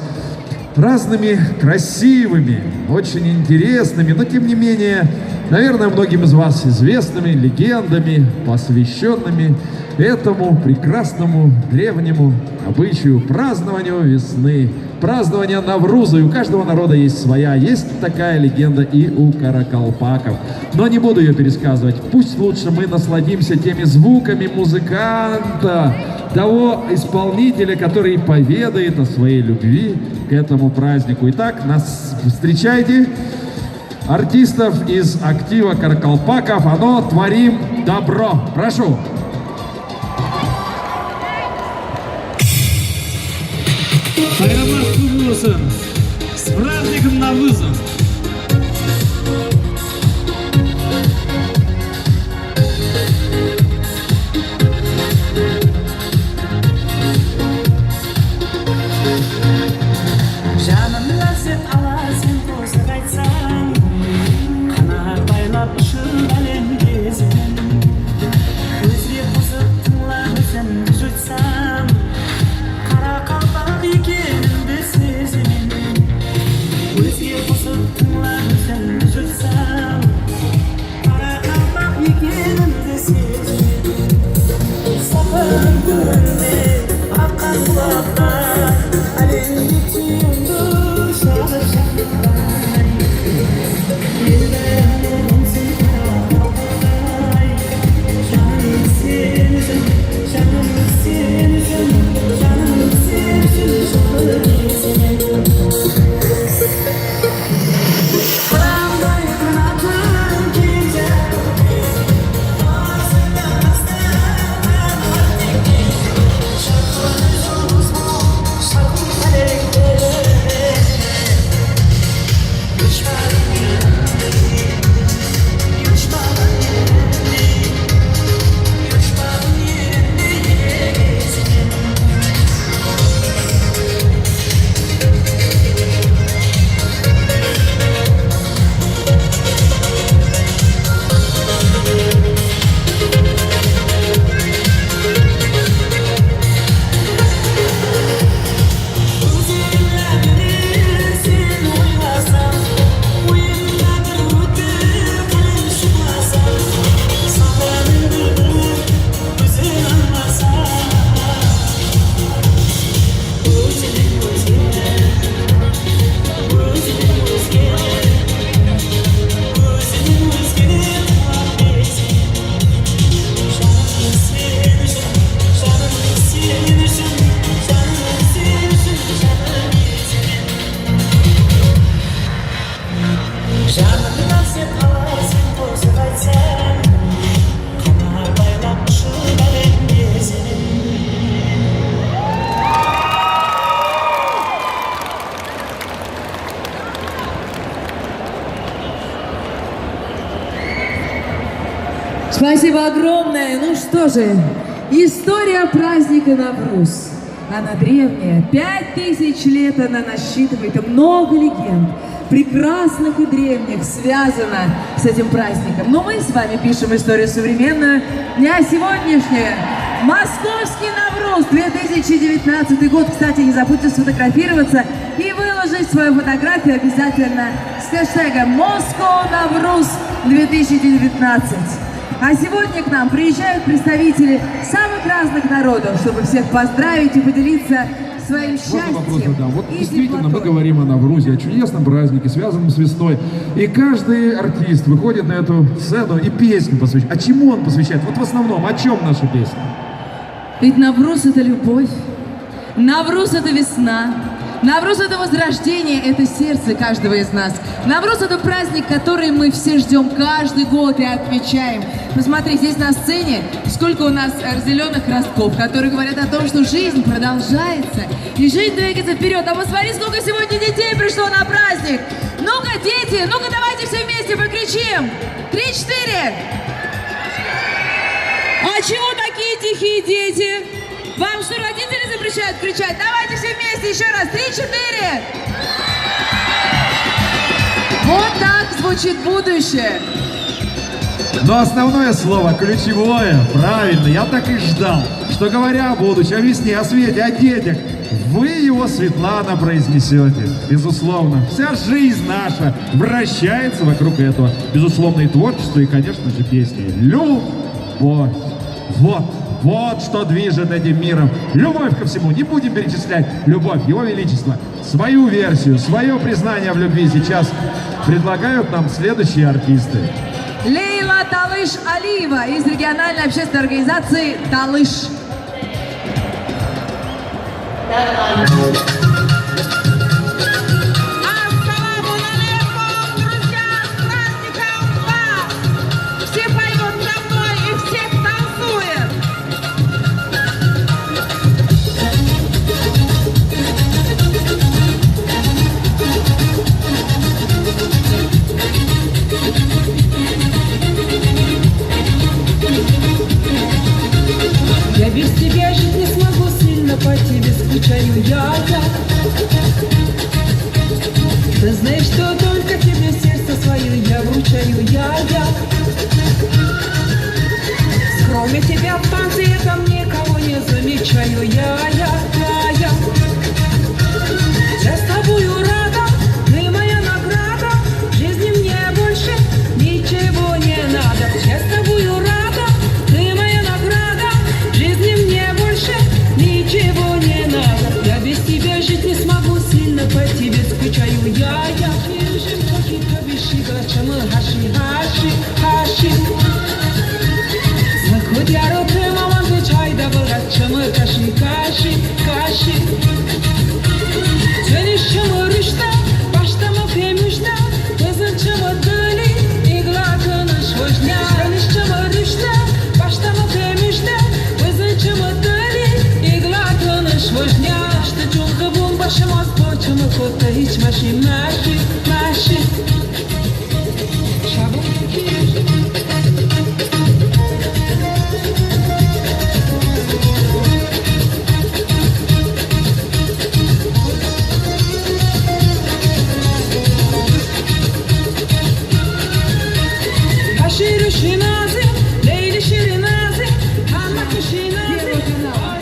разными красивыми, очень интересными, но тем не менее, наверное, многим из вас известными легендами, посвященными этому прекрасному древнему обычаю празднованию весны, празднования Навруза. И у каждого народа есть своя, есть такая легенда и у каракалпаков. Но не буду ее пересказывать. Пусть лучше мы насладимся теми звуками музыканта, того исполнителя, который поведает о своей любви к этому празднику. Итак, нас встречайте артистов из актива каракалпаков. Оно творим добро. Прошу. Bayramlar kutlu olsun. С праздником Навруза! Спасибо огромное. Ну что же, история праздника Навруз. Она древняя, 5000 лет она насчитывает, и много легенд, прекрасных и древних, связано с этим праздником. Но мы с вами пишем историю современную, дня сегодняшнего. Московский Навруз, 2019 год. Кстати, не забудьте сфотографироваться и выложить свою фотографию обязательно с хэштегом Moscow Навруз 2019. А сегодня к нам приезжают представители самых разных народов, чтобы всех поздравить и поделиться своим счастьем. Вопрос задам. Вот и действительно, мы теплотой. говорим о Наврузе, о чудесном празднике, связанном с весной. И каждый артист выходит на эту сцену и песню посвящает. А чему он посвящает? Вот в основном, о чем наша песня? Ведь Навруз — это любовь, Навруз — это весна, Навруз — это возрождение, это сердце каждого из нас. Навруз — это праздник, который мы все ждем каждый год и отмечаем. Посмотри, здесь на сцене сколько у нас зеленых ростков, которые говорят о том, что жизнь продолжается и жизнь двигается вперед. А посмотри, сколько сегодня детей пришло на праздник. Ну-ка, дети, ну-ка давайте все вместе покричим. 3-4. А чего такие тихие дети? Вам что, родители запрещают кричать? Давайте все вместе еще раз. 3-4. Вот так звучит будущее. Но основное слово ключевое, правильно, я так и ждал, что говоря о будущем, о весне, о свете, о детях, вы его, Светлана, произнесете. Безусловно, вся жизнь наша вращается вокруг этого. Безусловно, и творчество, и, конечно же, песни. Любовь. Вот что движет этим миром. Любовь ко всему. Не будем перечислять любовь, Его Величество. Свою версию, свое признание в любви сейчас предлагают нам следующие артисты. Лейла Талыш Алиева из региональной общественной организации «Талыш». Ассаламу алейкум, друзья, с праздником вас! Все поют со мной и все танцуют! Я без тебя жить не смогу, сильно по тебе скучаю я. Ты знаешь, что только тебе сердце свое я вручаю я. Кроме тебя в танце я там никого не замечаю я. Я с тобою рада, ты моя награда, в жизни мне больше ничего не надо. Я с тобою рада, ты моя награда, в жизни мне больше ничего не надо. Я без тебя жить не смогу, сильно по тебе скучаю я. Заходяру ты, маман, ты чай да богатчамы, каши. Дönüşümü rüşte, baştamı femüşte, kızınçımı döli, igla kınış hoşня. Dönüşümü rüşte, baştamı femüşte, kızınçımı döli, igla kınış hoşня. İşte çünkü bun başıma sporçımı kotta hiç maşi. Şabuk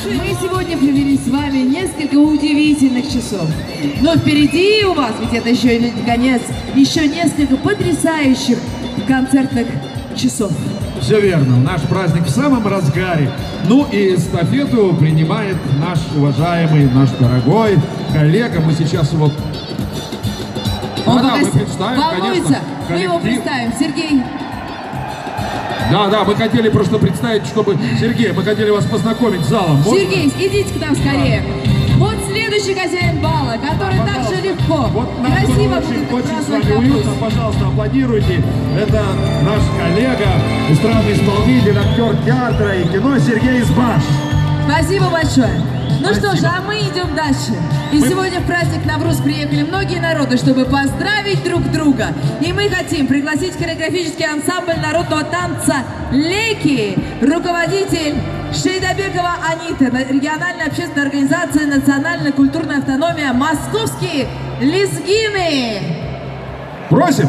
Мы сегодня провели с вами несколько удивительных часов. Но впереди у вас, ведь это еще не конец, еще несколько потрясающих концертных часов. Все верно, наш праздник в самом разгаре. Ну и эстафету принимает наш уважаемый, наш дорогой коллега. Мы сейчас его... Он мы представим, волнуется, конечно, мы его коллектив. представим. Сергей. Да, мы хотели просто представить, чтобы... Сергей, мы хотели вас познакомить с залом. Можно? Сергей, идите к нам скорее. Вот следующий хозяин бала, который так же легко, Вот нам красиво очень будет с праздновать вами Навруз. уютно. Пожалуйста, аплодируйте. Это наш коллега, эстрадный исполнитель, актер театра и кино Сергей Избаш. Спасибо большое. Ну что же, а мы идем дальше. И сегодня в праздник Навруз приехали многие народы, чтобы поздравить друг друга. И мы хотим пригласить хореографический ансамбль народного танца «Леки», руководитель Шейдабекова Анита, региональная общественная организация «Национальная культурная автономия», московские лезгины. Просим!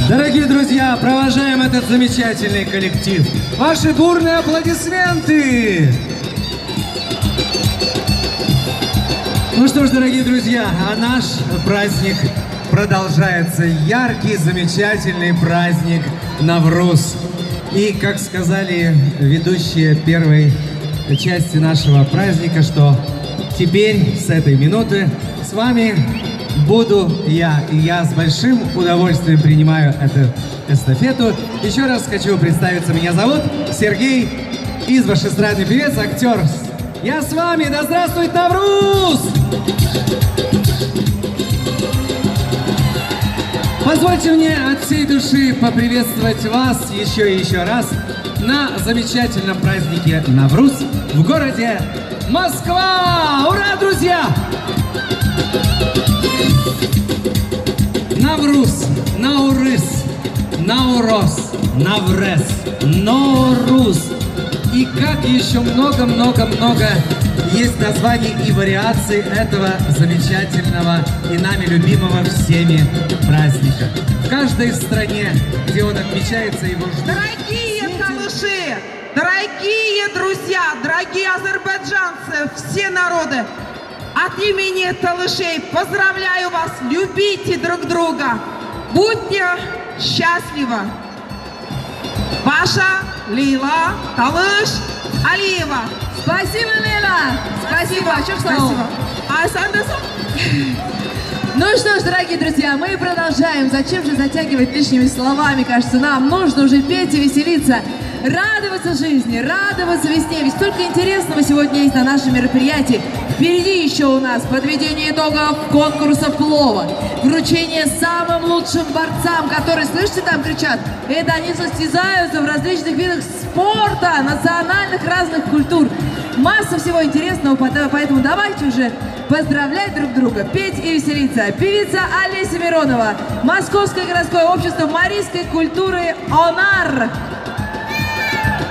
Дорогие друзья, провожаем этот замечательный коллектив. Ваши бурные аплодисменты! Ну что ж, дорогие друзья, а наш праздник продолжается. Яркий, замечательный праздник Навруз. И, как сказали ведущие первой части нашего праздника, что теперь, с этой минуты, с вами буду я. И я с большим удовольствием принимаю эту эстафету. Еще раз хочу представиться. Меня зовут Сергей Изваш, эстрадный певец, актер. Я с вами. Да здравствует Навруз! Позвольте мне от всей души поприветствовать вас еще и еще раз на замечательном празднике Навруз в городе Москва! Ура, друзья! Навруз, Наурыз, Наурос, Наврез, Норуз. И как еще много-много-много есть названий и вариаций этого замечательного и нами любимого всеми праздника. В каждой стране, где он отмечается, его ждут. Дорогие талыши, дорогие друзья, дорогие азербайджанцы, все народы, от имени талышей поздравляю вас, любите друг друга, будьте счастливы. Ваша Лейла Талыш Алиева. Спасибо, Лейла. Спасибо. Спасибо. А Сандерсон? Ну что ж, дорогие друзья, мы продолжаем. Зачем же затягивать лишними словами? Кажется, нам нужно уже петь и веселиться, радоваться жизни, радоваться весне. Ведь столько интересного сегодня есть на нашем мероприятии. Впереди еще у нас подведение итогов конкурса плова, вручение самым лучшим борцам, которые, слышите, там кричат, это они состязаются в различных видах спорта, национальных разных культур. Масса всего интересного, поэтому давайте уже поздравлять друг друга, петь и веселиться. Певица Олеся Миронова, Московское городское общество марийской культуры «ОНАР». Что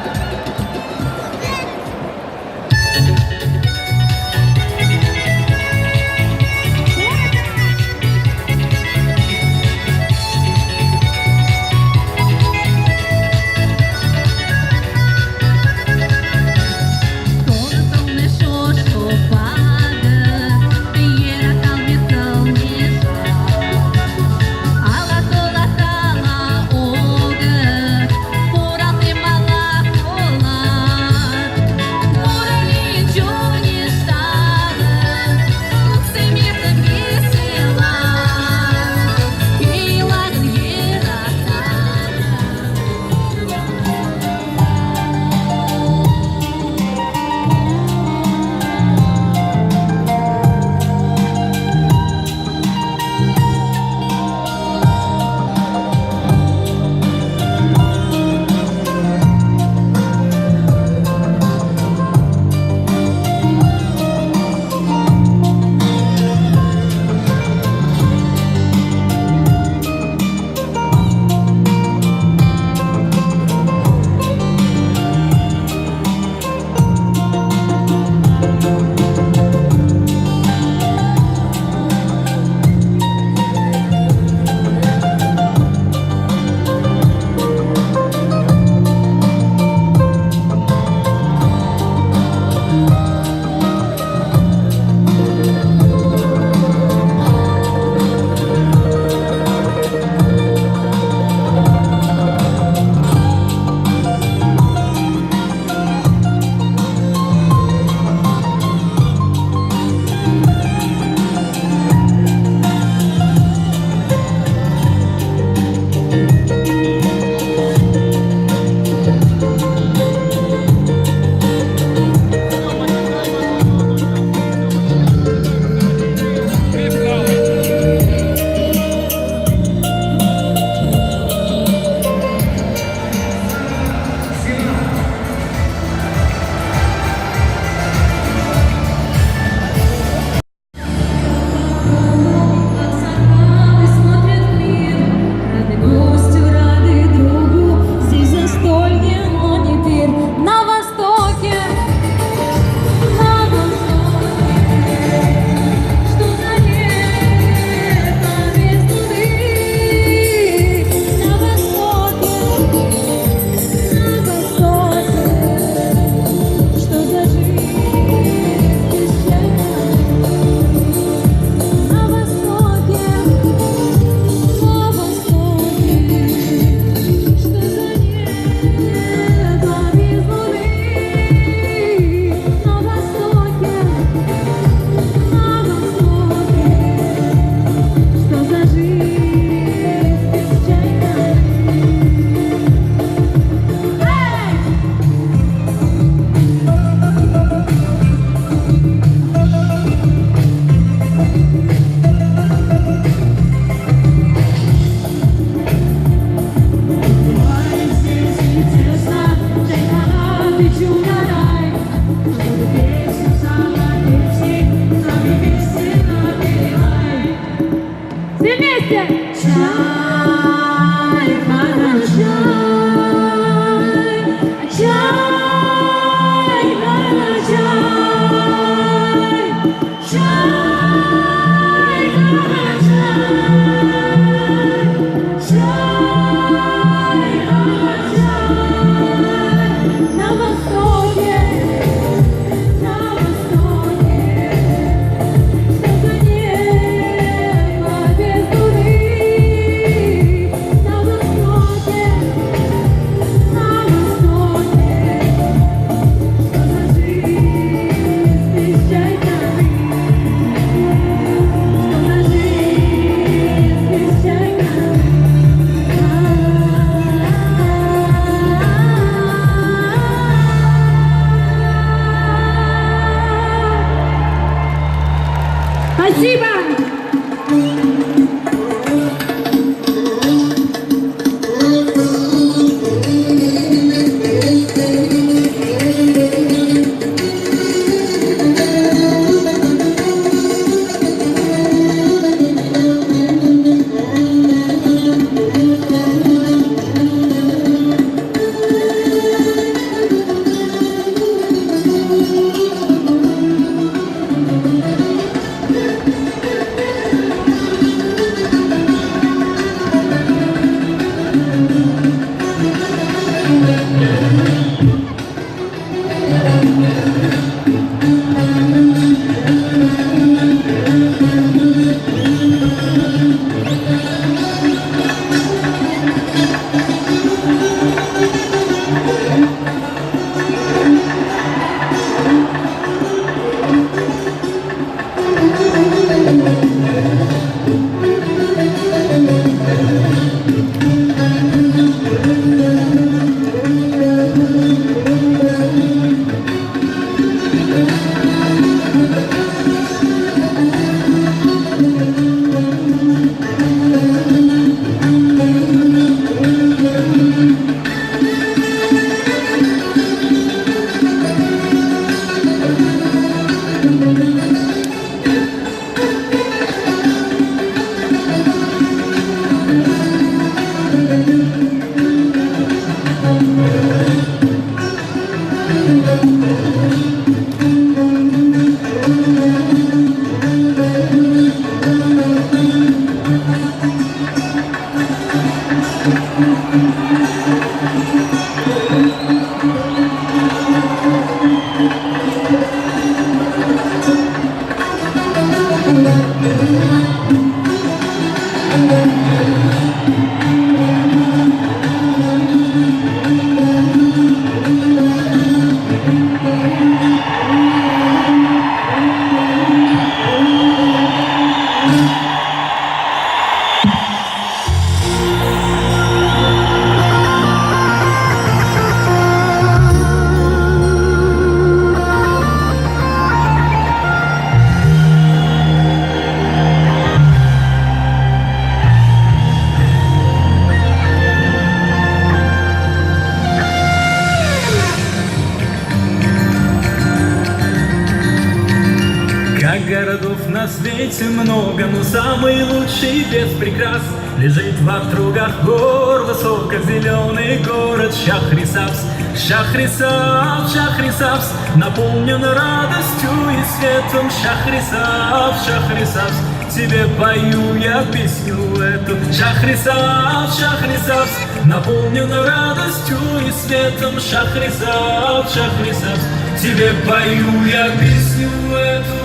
свете много, но самый лучший без прикрас лежит в округах гор, высоко-зеленый город Шахрисабз. Шахрисабз, Шахрисабз, наполнен радостью и светом. Шахрисабз, Шахрисабз, тебе пою я песню эту. Шахрисабз, Шахрисабз, наполнен радостью и светом. Шахрисабз, Шахрисабз, тебе пою я песню эту.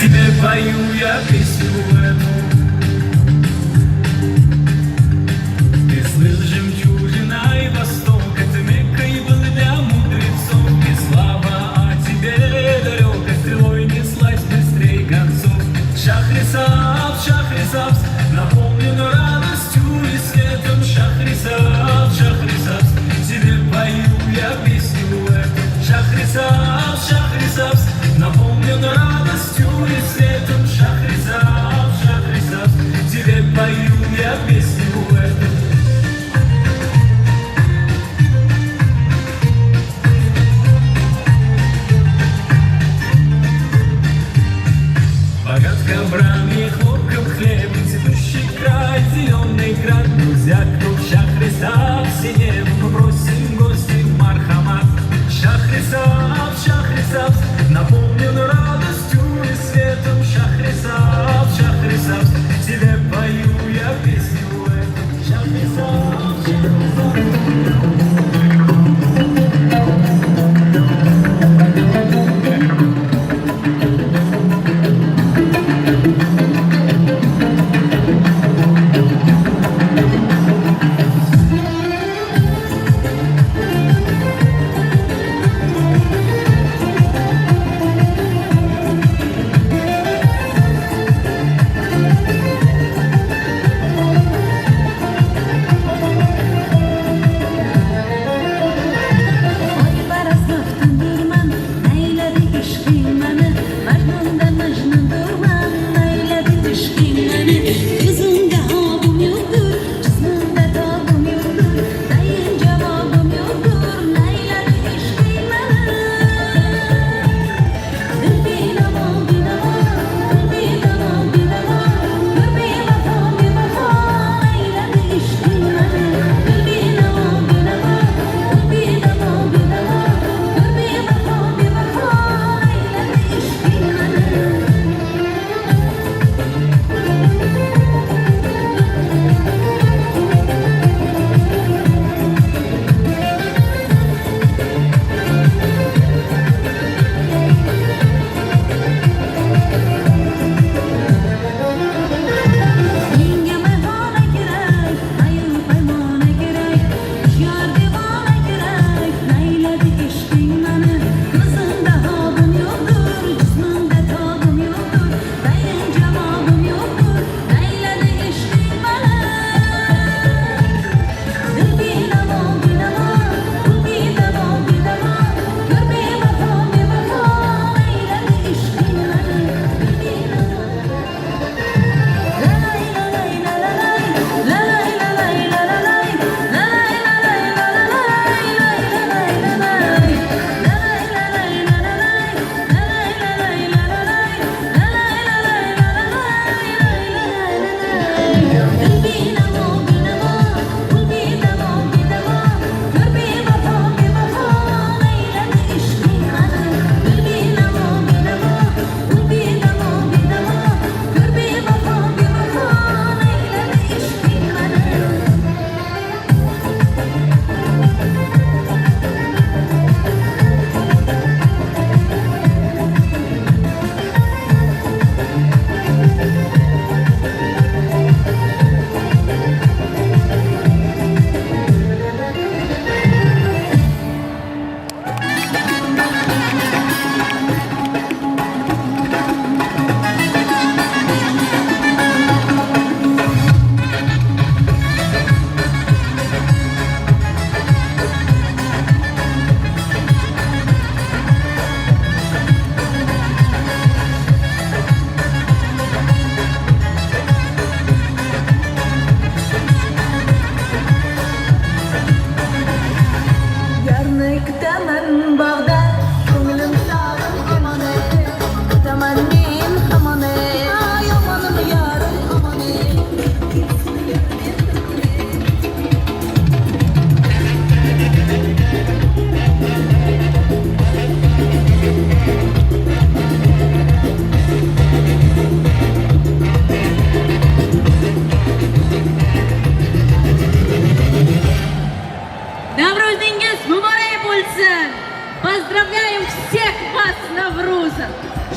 Тебе пою я песню эту. Ты слышь, жемчужиной Востока, ты Меккой был для мудрецов. И слава о тебе далеко стрелой неслась быстрей концов. Шахрисабз, Шахрисабз, наполнен радостью и светом. Шахрисабз, Шахрисабз, тебе пою я песню эту. Шахрисабз, Шахрисабз, наполнен радостью и светом. Шахрисабз, Шахрисабз, тебе пою я песню эту. Богат коврами, хлопком, хлебом, цветущий край, зеленый град. Друзья, круг Шахрисабз, синев, мы бросим гости в Мархамат. Шахрисабз, Шахрисабз, наполнен радостью и светом. Шахрисабз, Шахрисабз, тебе пою я песню эту. Шахрисабз, Шахрисабз.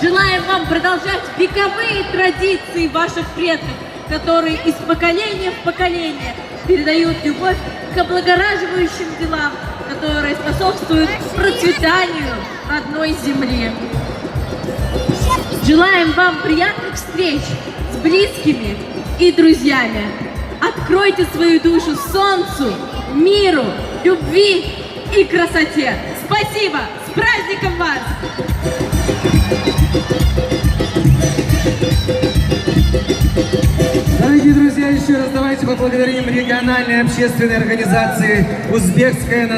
Желаем вам продолжать вековые традиции ваших предков, которые из поколения в поколение передают любовь к облагораживающим делам, которые способствуют процветанию одной земли. Желаем вам приятных встреч с близкими и друзьями. Откройте свою душу солнцу, миру, любви и красоте. Спасибо! С праздником вас! Дорогие друзья, еще раз давайте поблагодарим региональной общественной организации «Узбекская